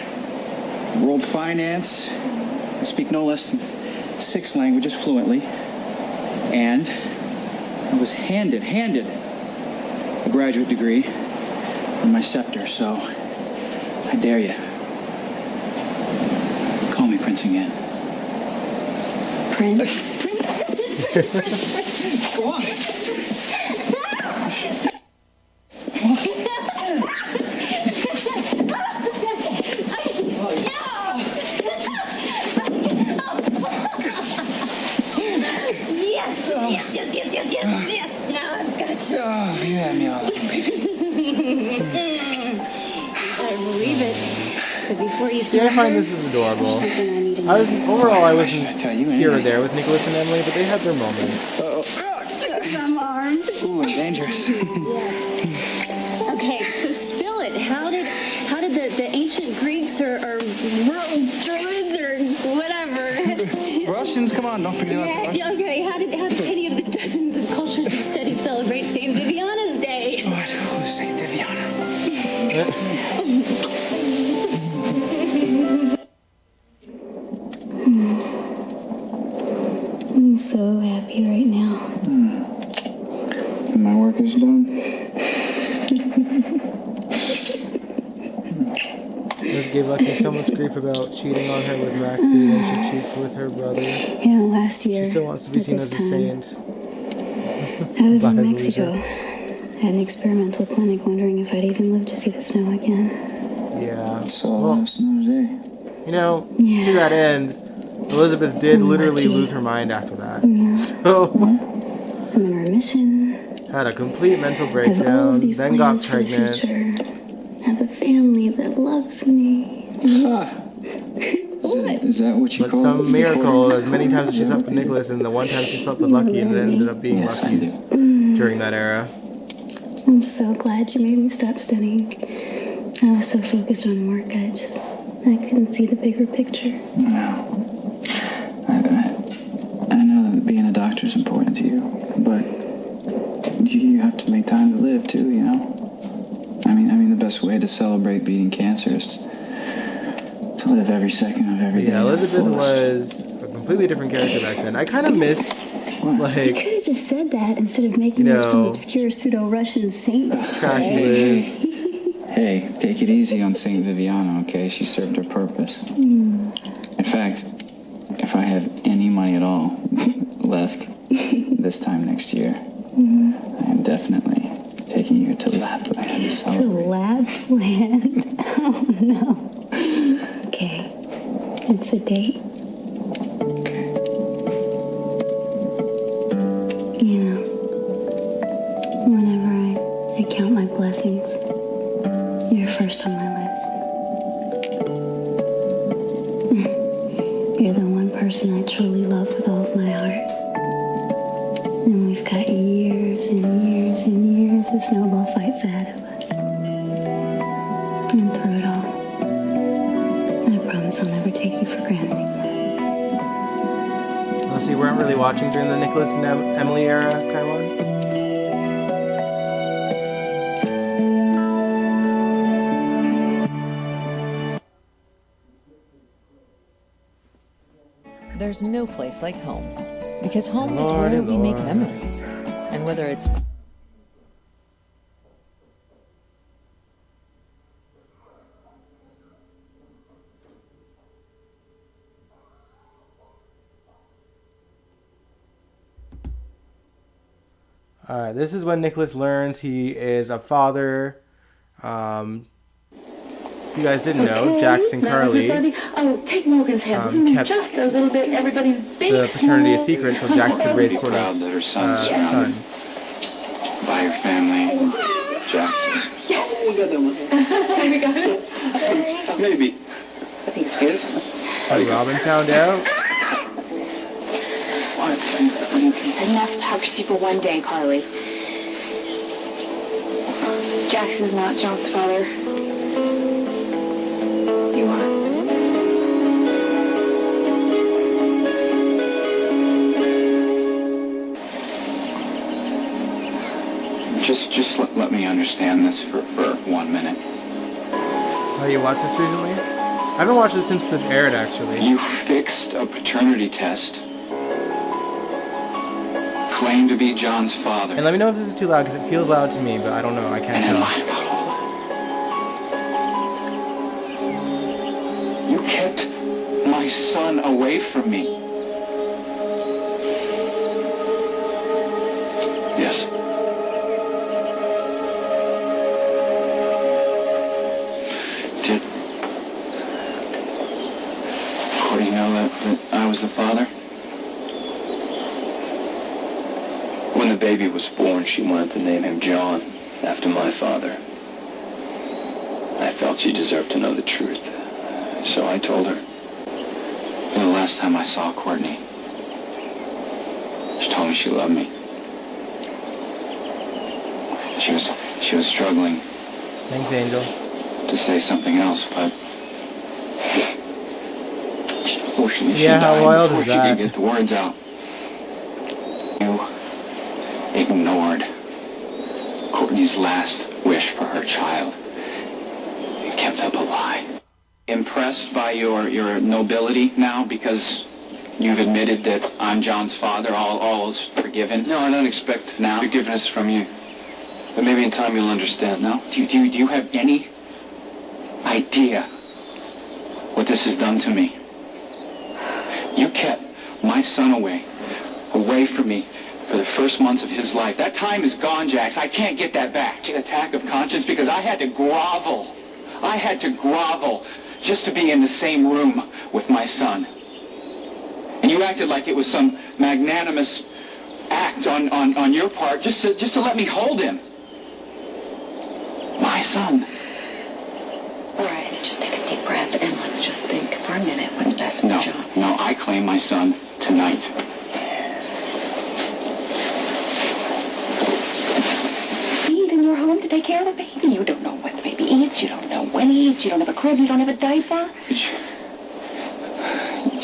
world finance. I speak no less than 6 languages fluently. And was handed a graduate degree and my scepter, so I dare you. Call me Prince again. Prince? Go on. Yes. Now I've got you. Oh, you had me all up, baby. I believe it. But before you Yeah, I find this is adorable. I wasn't here or there with Nicholas and Emily, but they had their moments. Some arms. Ooh, dangerous. Yes. Okay, so spill it. How did the ancient Greeks or Druids or whatever? Russians, come on, don't forget about the Russians. Okay, how did any of the dozens of cultures you studied celebrate St. Viviana's Day? What? Who's St. Viviana? I'm so happy right now. My work is done. Liz gave Lucky so much grief about cheating on her with Maxie, and she cheats with her brother. Yeah, last year. She still wants to be seen as a saint. I was Bye, in Mexico. loser. At an experimental clinic, wondering if I'd even live to see the snow again. Yeah. Well, you know, to that end, Elizabeth did literally lose her mind after that. So, I'm in remission. had a complete mental Have all breakdown, of these then got plans for the pregnant. future. Have a family that loves me. Is that what you But call some miracle, as many times as she slept with Nicholas, and the one time she slept with Lucky, and it ended up being Lucky's during that era. I'm so glad you made me stop studying. I was so focused on work, I couldn't see the bigger picture. No. I know that being a doctor is important to you, but you have to make time to live too, you know? I mean, the best way to celebrate beating cancer is to live every second of every day. Yeah, Elizabeth to the fullest. was a completely different character back then. I kind of miss, You like, could have just said that instead of making up some obscure pseudo-Russian saint. Trashy Liz. Hey, take it easy on St. Viviana, okay? She served her purpose. In fact, if I have any money at all left this time next year, I am definitely taking you to Lapland to To celebrate. Lapland? Oh, no. Okay. It's a date. You know, whenever I count my blessings, you're first on my list. You're the one person I truly love with all of my heart. And we've got years and years and years of snowball fights ahead of us. And through it all, I promise I'll never take you for granted. Unless you weren't really watching during the Nicholas and Emily era, Kaiwan? There's no place like home. Because home is where we make memories. And whether it's Alright, this is when Nicholas learns he is a father. If you guys didn't know, Jackson Carly Take Morgan's hand. kept Just a little bit. Everybody, big the paternity a secret so Jackson could raise Corda's that her son's son. By your family, Jackson. Yes. We got that one. We got it. Maybe. I think it's beautiful. But Robin found out. It's enough hypocrisy for one day, Carly. Jackson's not John's father. You are. Just let me understand this for 1 minute. Oh, you watched this recently? I haven't watched it since this aired, actually. You fixed a paternity test claim to be John's father. And let me know if this is too loud, because it feels loud to me, but I don't know. I can't tell. You kept my son away from me. Yes. Did Courtney know that I was the father? When the baby was born, she wanted to name him John, after my father. I felt she deserved to know the truth, so I told her. The last time I saw Courtney, she told me she loved me. She was struggling. Thanks, Angel. To say something else, but she Yeah, how died wild before is she that? could get the words out. You ignored Courtney's last wish for her child. You kept up a lie. Impressed by your nobility now because you've admitted that I'm John's father, all is forgiven? No, I don't expect now forgiveness from you. But maybe in time you'll understand. No? Do you have any idea what this has done to me? You kept my son away from me for the first months of his life. That time is gone, Jax. I can't get that back. An attack of conscience because I had to grovel. I had to grovel just to be in the same room with my son. And you acted like it was some magnanimous act on your part just to let me hold him. My son. All right, just take a deep breath and let's just think for a minute what's best for John. No, I claim my son tonight. In your home to take care of the baby. You don't know what the baby eats. You don't know when he eats. You don't have a crib. You don't have a diaper. You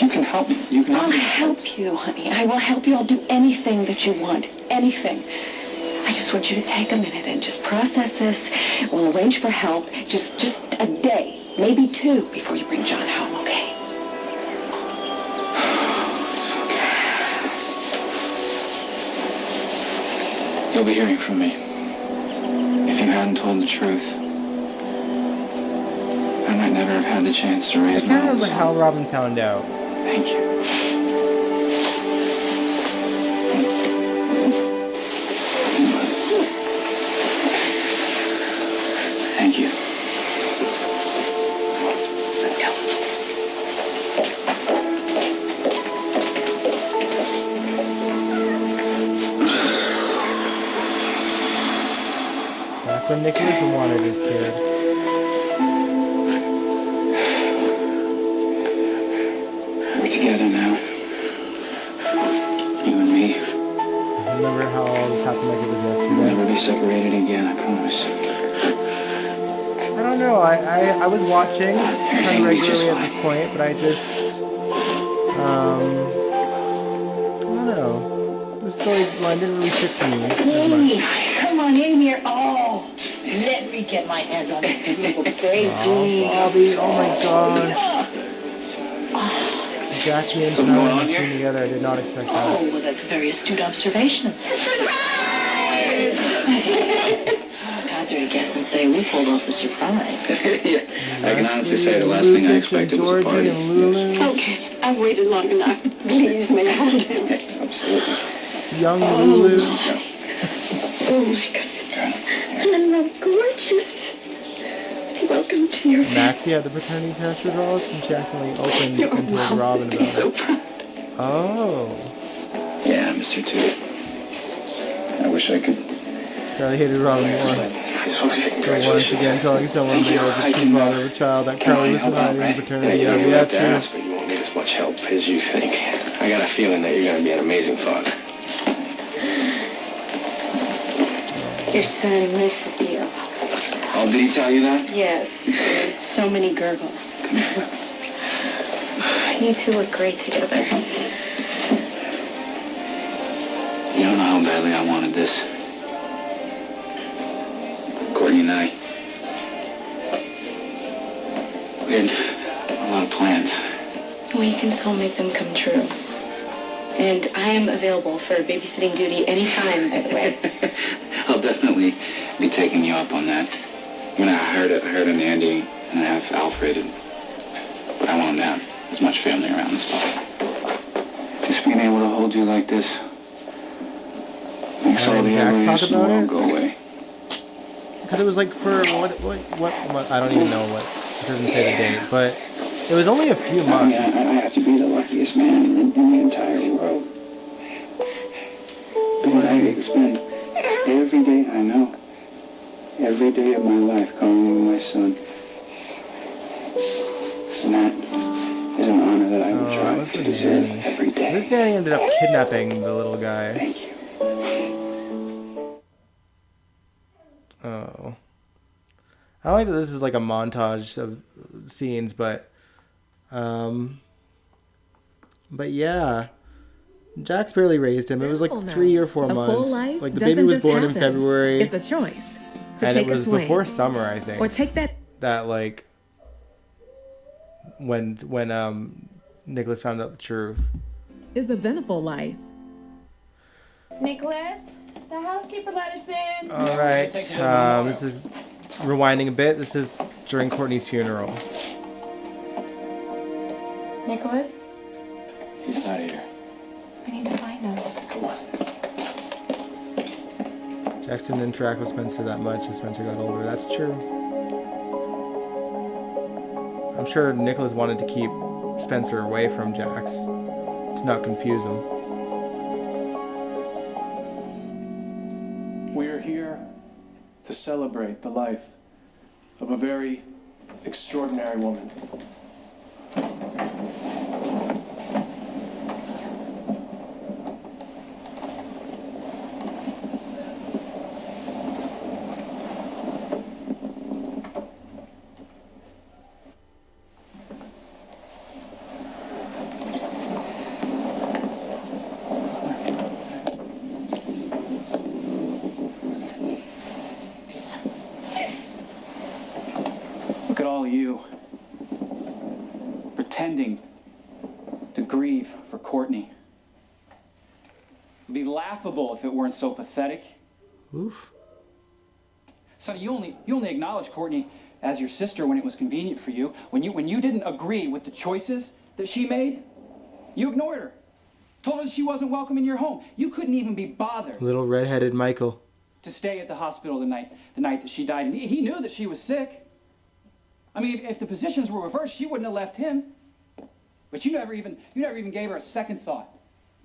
can help me. You can help me. I'll help you, honey. I will help you. I'll do anything that you want. Anything. I just want you to take a minute and just process this. We'll arrange for help. Just a day, maybe 2, before you bring John home, okay? You'll be hearing from me. If you hadn't told the truth, I might never have had the chance to raise I my can't own remember son. how Robin found out. Thank you. Thank you. Let's go. Back when Nicholas wanted his kid. We're together now. You and me. I remember how all this happened like it was We'll yesterday. never be separated again, I promise. I don't know. I was watching kind of regularly at this point, but I I don't know. The storyline didn't really stick to me as much. Come on in here. Oh, let me get my hands on this beautiful baby. Oh, Bobby, oh my gosh. Jackie and Tyler seen together. I did not expect that. Oh, well, that's a very astute observation. Hazard a guess and say we pulled off the surprise. Yeah, I can honestly say the last thing I expected was a party. Okay, I've waited long enough. Please, may I hold him? Absolutely. Young Lulu. Oh my goodness. Hello, gorgeous. Welcome to your family. Maxie had the paternity test results, and she accidentally opened and told Robin about so it. proud. Oh. Yeah, I miss her too. I wish I could. Carly hated Robin more. So once again telling someone they were the true father of a child that Carly was hiding the paternity of. Yeah, true. But you won't need as much help as you think. I got a feeling that you're going to be an amazing father. Your son misses you. Oh, did he tell you that? Yes. So many gurgles. You two look great together. You don't know how badly I wanted this. Courtney and I, we had a lot of plans. We can still make them come true. And I am available for babysitting duty anytime, by the way. I'll definitely be taking you up on that. I mean, I heard of Andy and I have Alfred, but I want to have as much family around as possible. Just being able to hold you like this makes all the Jax ugly talk about world it? go away. Because it was like for what I don't even know what, it doesn't say the date, but it was only a few months. I mean, I have to be the luckiest man in the entire world. Because I get to spend every day, I know, every day of my life calling you my son. And that is an honor that I would try to deserve every day. This nanny ended up kidnapping the little guy. Thank you. Oh. I like that this is like a montage of scenes, but yeah. Jax barely raised him. It was like 3 or 4 months. A full life like the baby was born in February. It's a choice to and take it was a swing. before summer, I think. Or take that. That like when Nicholas found out the truth. Is a beneficial life. Nicholas, the housekeeper let us in. All right. This is rewinding a bit. This is during Courtney's funeral. Nicholas, He's not here. I need to find him. Come on. Jax didn't interact with Spencer that much as Spencer got older. That's true. I'm sure Nicholas wanted to keep Spencer away from Jax to not confuse him. We are here to celebrate the life of a very extraordinary woman. Look at all of you pretending to grieve for Courtney. It'd be laughable if it weren't so pathetic. Oof. Sonny, you only acknowledged Courtney as your sister when it was convenient for you. When you didn't agree with the choices that she made, you ignored her. Told her she wasn't welcome in your home. You couldn't even be bothered Little red-headed Michael. to stay at the hospital the night that she died. And he knew that she was sick. I mean, if the positions were reversed, she wouldn't have left him. But you never even gave her a second thought.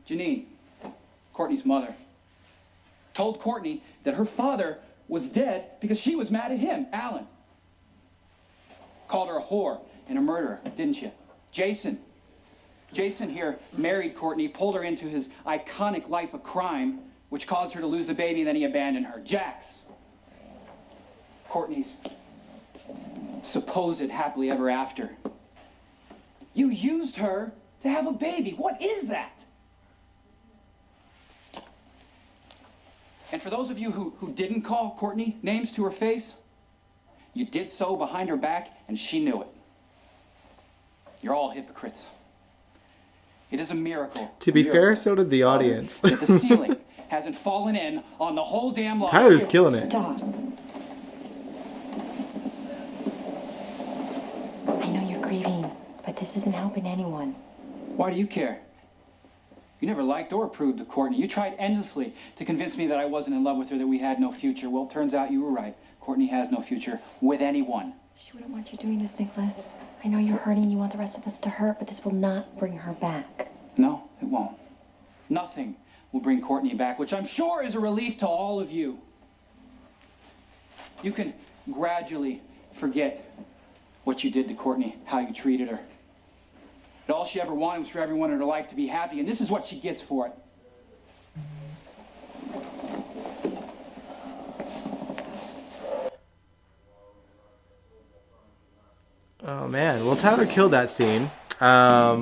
Janine, Courtney's mother, told Courtney that her father was dead because she was mad at him, Alan. Called her a whore and a murderer, didn't you? Jason here married Courtney, pulled her into his iconic life of crime, which caused her to lose the baby, and then he abandoned her. Jax, Courtney's supposed happily ever after. You used her to have a baby. What is that? And for those of you who didn't call Courtney names to her face, you did so behind her back, and she knew it. You're all hypocrites. It is a miracle. To be fair, so did the audience. That the ceiling hasn't fallen in on the whole damn lot. Tyler's killing it. Stop. I know you're grieving, but this isn't helping anyone. Why do you care? You never liked or approved of Courtney. You tried endlessly to convince me that I wasn't in love with her, that we had no future. Well, it turns out you were right. Courtney has no future with anyone. She wouldn't want you doing this, Nicholas. I know you're hurting and you want the rest of us to hurt, but this will not bring her back. No, it won't. Nothing will bring Courtney back, which I'm sure is a relief to all of you. You can gradually forget what you did to Courtney, how you treated her. But all she ever wanted was for everyone in her life to be happy, and this is what she gets for it. Oh man, well Tyler killed that scene. I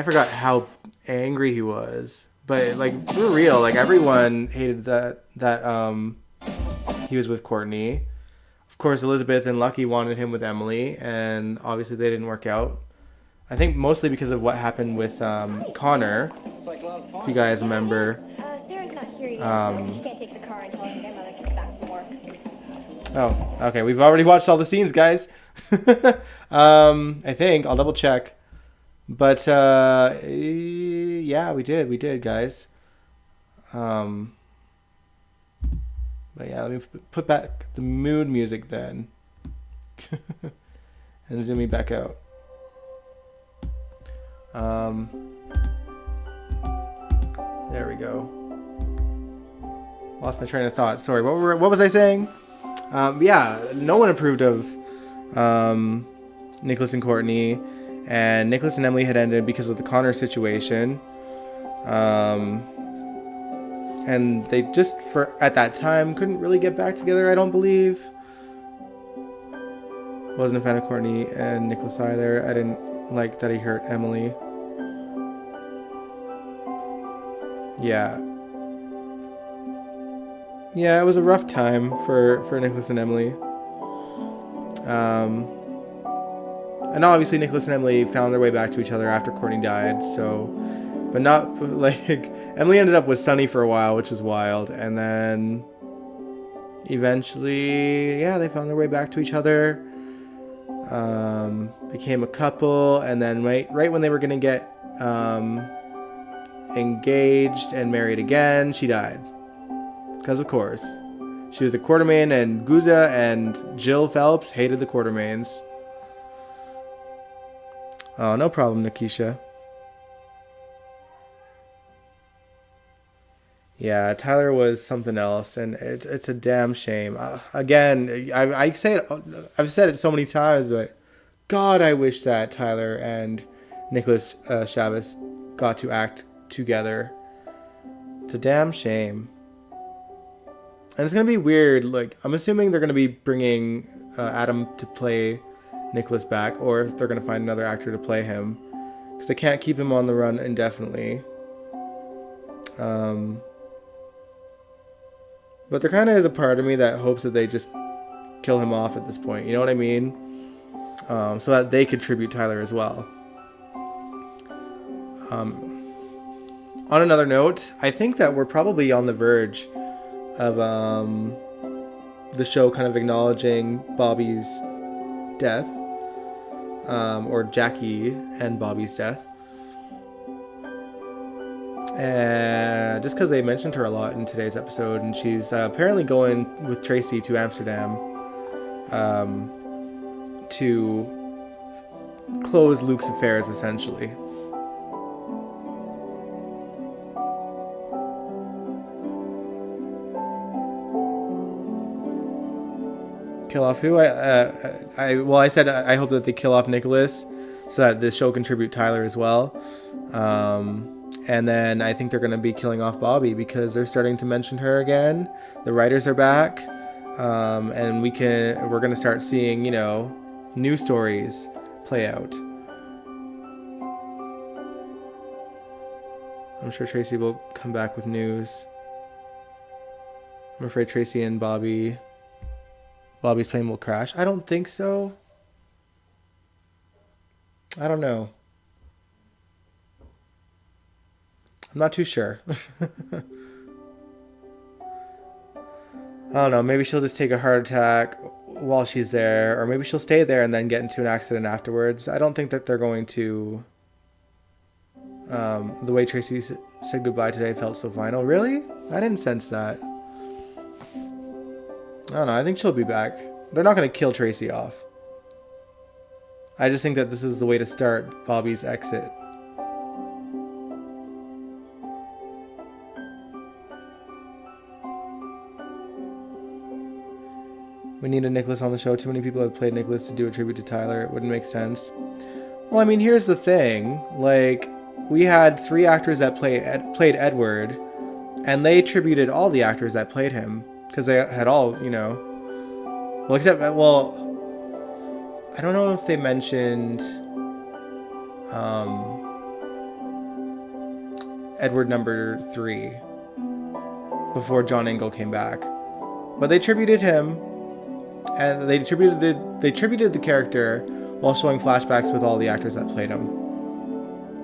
forgot how angry he was, but like for real, like everyone hated that he was with Courtney. Of course, Elizabeth and Lucky wanted him with Emily, and obviously they didn't work out. I think mostly because of what happened with Connor, if you guys remember. Sarah's not here yet. She can't take the car until her grandmother gets back from work. Oh, okay. We've already watched all the scenes, guys. I think. I'll double check. But, yeah, we did, guys. But yeah, let me put back the mood music then. And zoom me back out. There we go. Lost my train of thought. Sorry, what was I saying? Yeah, no one approved of Nicholas and Courtney, and Nicholas and Emily had ended because of the Connor situation. And they just, at that time, couldn't really get back together, I don't believe. Wasn't a fan of Courtney and Nicholas either. I didn't like that he hurt Emily. Yeah. Yeah, it was a rough time for Nicholas and Emily. And obviously Nicholas and Emily found their way back to each other after Courtney died, so... But not, like... Emily ended up with Sonny for a while, which is wild, and then... Eventually, yeah, they found their way back to each other. Became a couple, and then right when they were gonna get engaged and married again, she died. Because of course. She was a Quartermain, and Guza and Jill Phelps hated the Quartermains. Oh, no problem, Nikisha. Yeah, Tyler was something else, and it's a damn shame. Again, I've said it so many times, but God, I wish that Tyler and Nicholas Chavez got to act together. It's a damn shame. And it's gonna be weird. Like, I'm assuming they're gonna be bringing Adam to play Nicholas back, or if they're gonna find another actor to play him, because they can't keep him on the run indefinitely. But there kind of is a part of me that hopes that they just kill him off at this point. You know what I mean? So that they contribute Tyler as well. On another note, I think that we're probably on the verge of the show kind of acknowledging Bobby's death, or Jackie and Bobby's death. And just because they mentioned her a lot in today's episode, and she's apparently going with Tracy to Amsterdam to close Luke's affairs, essentially. Kill off who? I said I hope that they kill off Nicholas so that this show contribute Tyler as well. And then I think they're going to be killing off Bobby because they're starting to mention her again. The writers are back, and we're going to start seeing, new stories play out. I'm sure Tracy will come back with news. I'm afraid Tracy and Bobby's plane will crash. I don't think so. I don't know. I'm not too sure. I don't know. Maybe she'll just take a heart attack while she's there, or maybe she'll stay there and then get into an accident afterwards. I don't think that they're going to. The way Tracy said goodbye today felt so final. Really? I didn't sense that. I don't know. I think she'll be back. They're not going to kill Tracy off. I just think that this is the way to start Bobby's exit. We need a Nicholas on the show. Too many people have played Nicholas to do a tribute to Tyler. It wouldn't make sense. Well, I mean, here's the thing. Like, we had 3 actors that played Edward, and they tributed all the actors that played him. Because they had all, Well, except, I don't know if they mentioned Edward number 3 before John Ingle came back. But they tributed him. And they tributed the character while showing flashbacks with all the actors that played him.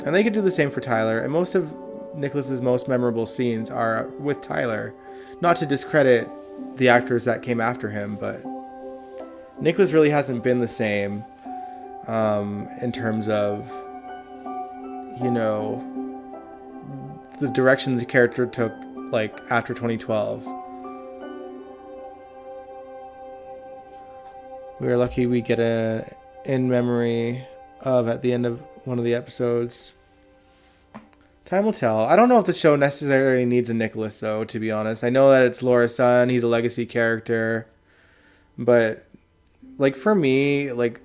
And they could do the same for Tyler, and most of Nicholas's most memorable scenes are with Tyler. Not to discredit the actors that came after him, but Nicholas really hasn't been the same in terms of, you know, the direction the character took, like, after 2012. We are lucky we get a in memory of at the end of one of the episodes. Time will tell. I don't know if the show necessarily needs a Nicholas, though, to be honest. I know that it's Laura's son. He's a legacy character. But, like, for me, like,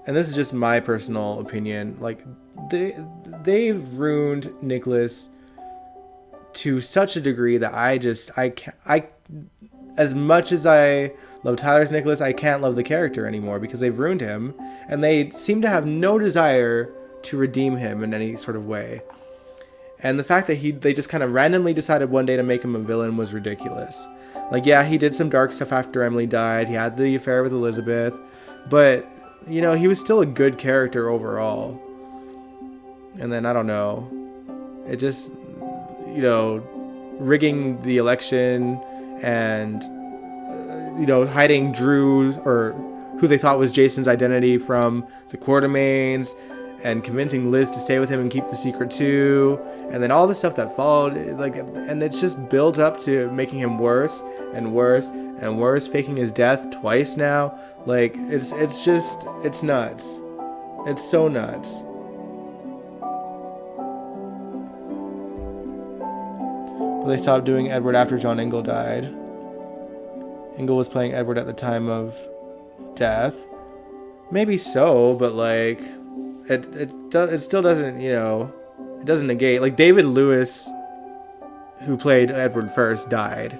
and this is just my personal opinion, like, they've ruined Nicholas to such a degree that I can't, as much as I love Tyler's Nicholas, I can't love the character anymore because they've ruined him, and they seem to have no desire to redeem him in any sort of way. And the fact that they just kind of randomly decided one day to make him a villain was ridiculous. Like, yeah, he did some dark stuff after Emily died. He had the affair with Elizabeth. But, you know, he was still a good character overall. And then, I don't know. It just, you know, rigging the election and, you know, hiding Drew, or who they thought was Jason's identity, from the Quartermaines, and convincing Liz to stay with him and keep the secret too, and then all the stuff that followed, like, and it's just built up to making him worse and worse and worse, faking his death twice now. Like, it's nuts. It's so nuts. But they stopped doing Edward after John Ingle died. Ingle was playing Edward at the time of death. Maybe so, but like, it still doesn't, you know, it doesn't negate. Like, David Lewis, who played Edward first, died,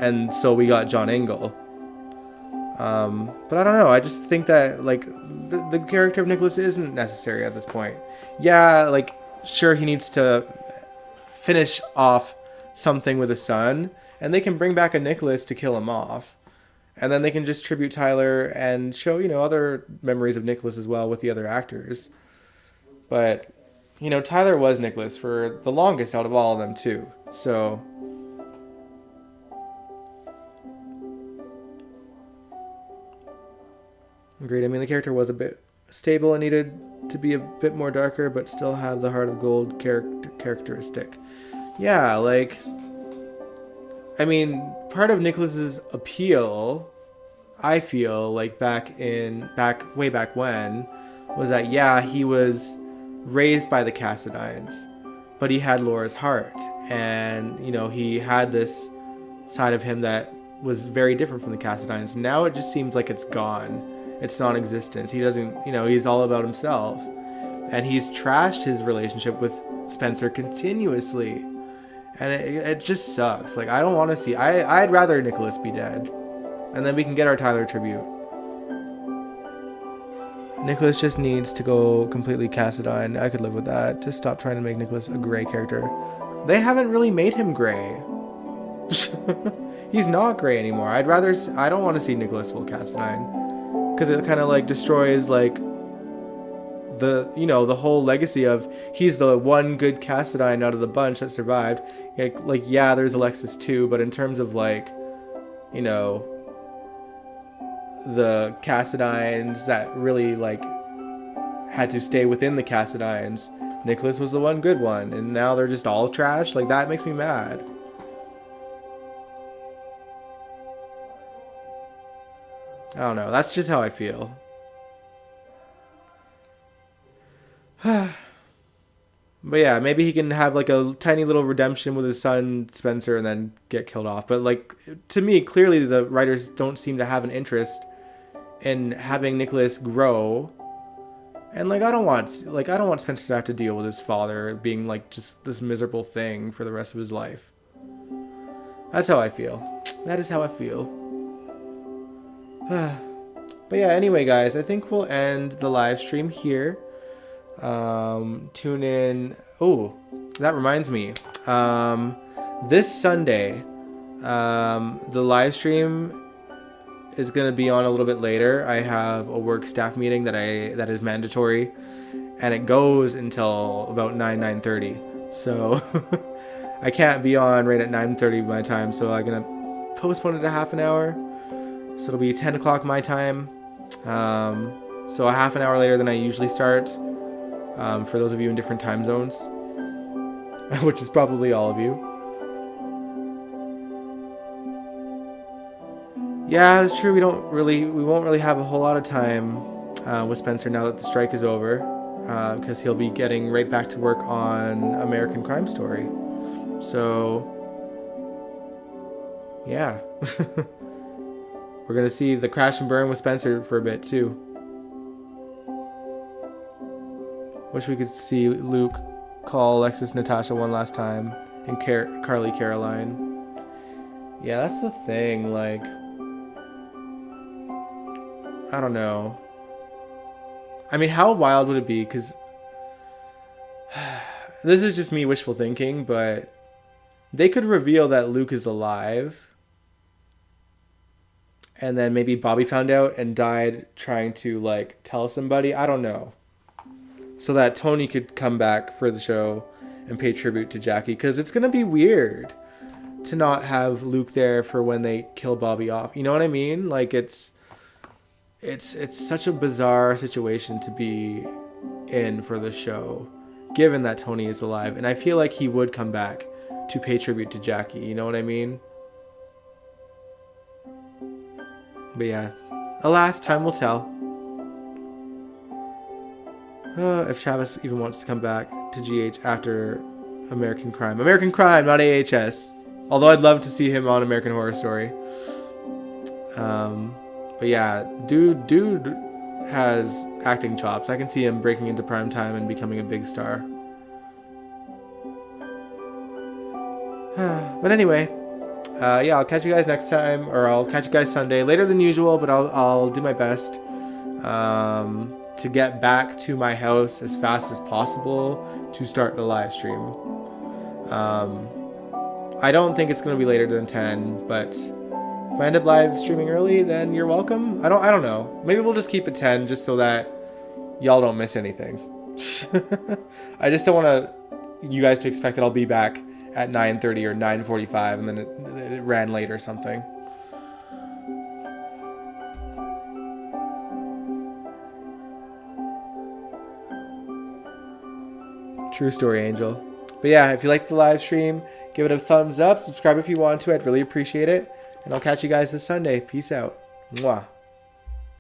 and so we got John Ingle. But I don't know. I just think that, like, the character of Nicholas isn't necessary at this point. Yeah, like, sure, he needs to finish off something with his son, and they can bring back a Nicholas to kill him off. And then they can just tribute Tyler and show, you know, other memories of Nicholas as well with the other actors. But, you know, Tyler was Nicholas for the longest out of all of them too. So, agreed. I mean, the character was a bit stable and needed to be a bit more darker, but still have the heart of gold characteristic. Yeah, like, I mean, part of Nicholas's appeal, I feel like way back when, was that, yeah, he was raised by the Cassadines, but he had Laura's heart, and, you know, he had this side of him that was very different from the Cassadines. Now it just seems like it's gone. It's non-existent. He doesn't, you know, he's all about himself, and he's trashed his relationship with Spencer continuously. And it just sucks. Like, I don't want to see... I'd rather Nicholas be dead. And then we can get our Tyler tribute. Nicholas just needs to go completely Cassadine. I could live with that. Just stop trying to make Nicholas a gray character. They haven't really made him gray. He's not gray anymore. I don't want to see Nicholas full Cassadine. Because it kind of, like, destroys, like, the, you know, the whole legacy of he's the one good Cassadine out of the bunch that survived. Like, yeah, there's Alexis too, but in terms of, like, you know, the Cassadines that really, like, had to stay within the Cassadines, Nicholas was the one good one, and now they're just all trash. Like, that makes me mad. I don't know. That's just how I feel. But yeah, maybe he can have like a tiny little redemption with his son Spencer and then get killed off. But like, to me, clearly the writers don't seem to have an interest in having Nicholas grow. And like, I don't want Spencer to have to deal with his father being like just this miserable thing for the rest of his life. That's how I feel. That is how I feel. But yeah, anyway guys, I think we'll end the live stream here. Tune in. Oh, that reminds me. This Sunday, the live stream is going to be on a little bit later. I have a work staff meeting that is mandatory, and it goes until about 9:30. So I can't be on right at 9:30 my time, so I'm going to postpone it a half an hour. So it'll be 10 o'clock my time. So a half an hour later than I usually start, for those of you in different time zones, which is probably all of you. Yeah, it's true. We won't really have a whole lot of time with Spencer now that the strike is over, because he'll be getting right back to work on American Crime Story. So, yeah. We're going to see the crash and burn with Spencer for a bit, too. Wish we could see Luke call Alexis Natasha one last time, and Carly Caroline. Yeah, that's the thing, like, I don't know. I mean, how wild would it be? Because this is just me wishful thinking, but they could reveal that Luke is alive, and then maybe Bobby found out and died trying to, like, tell somebody. I don't know. So that Tony could come back for the show and pay tribute to Jackie. Because it's going to be weird to not have Luke there for when they kill Bobby off. You know what I mean? Like, it's such a bizarre situation to be in for the show, given that Tony is alive. And I feel like he would come back to pay tribute to Jackie. You know what I mean? But yeah, alas, time will tell. If Chavez even wants to come back to GH after American Crime. American Crime, not AHS. Although I'd love to see him on American Horror Story. But yeah, dude has acting chops. I can see him breaking into primetime and becoming a big star. But anyway, yeah, I'll catch you guys next time, or I'll catch you guys Sunday, later than usual, but I'll do my best to get back to my house as fast as possible to start the live stream. I don't think it's going to be later than 10, but if I end up live streaming early, then you're welcome. I don't know. Maybe we'll just keep it 10 just so that y'all don't miss anything. I just don't want you guys to expect that I'll be back at 9:30 or 9:45 and then it ran late or something. True story, Angel. But yeah, if you like the live stream, give it a thumbs up. Subscribe if you want to. I'd really appreciate it. And I'll catch you guys this Sunday. Peace out. Mwah.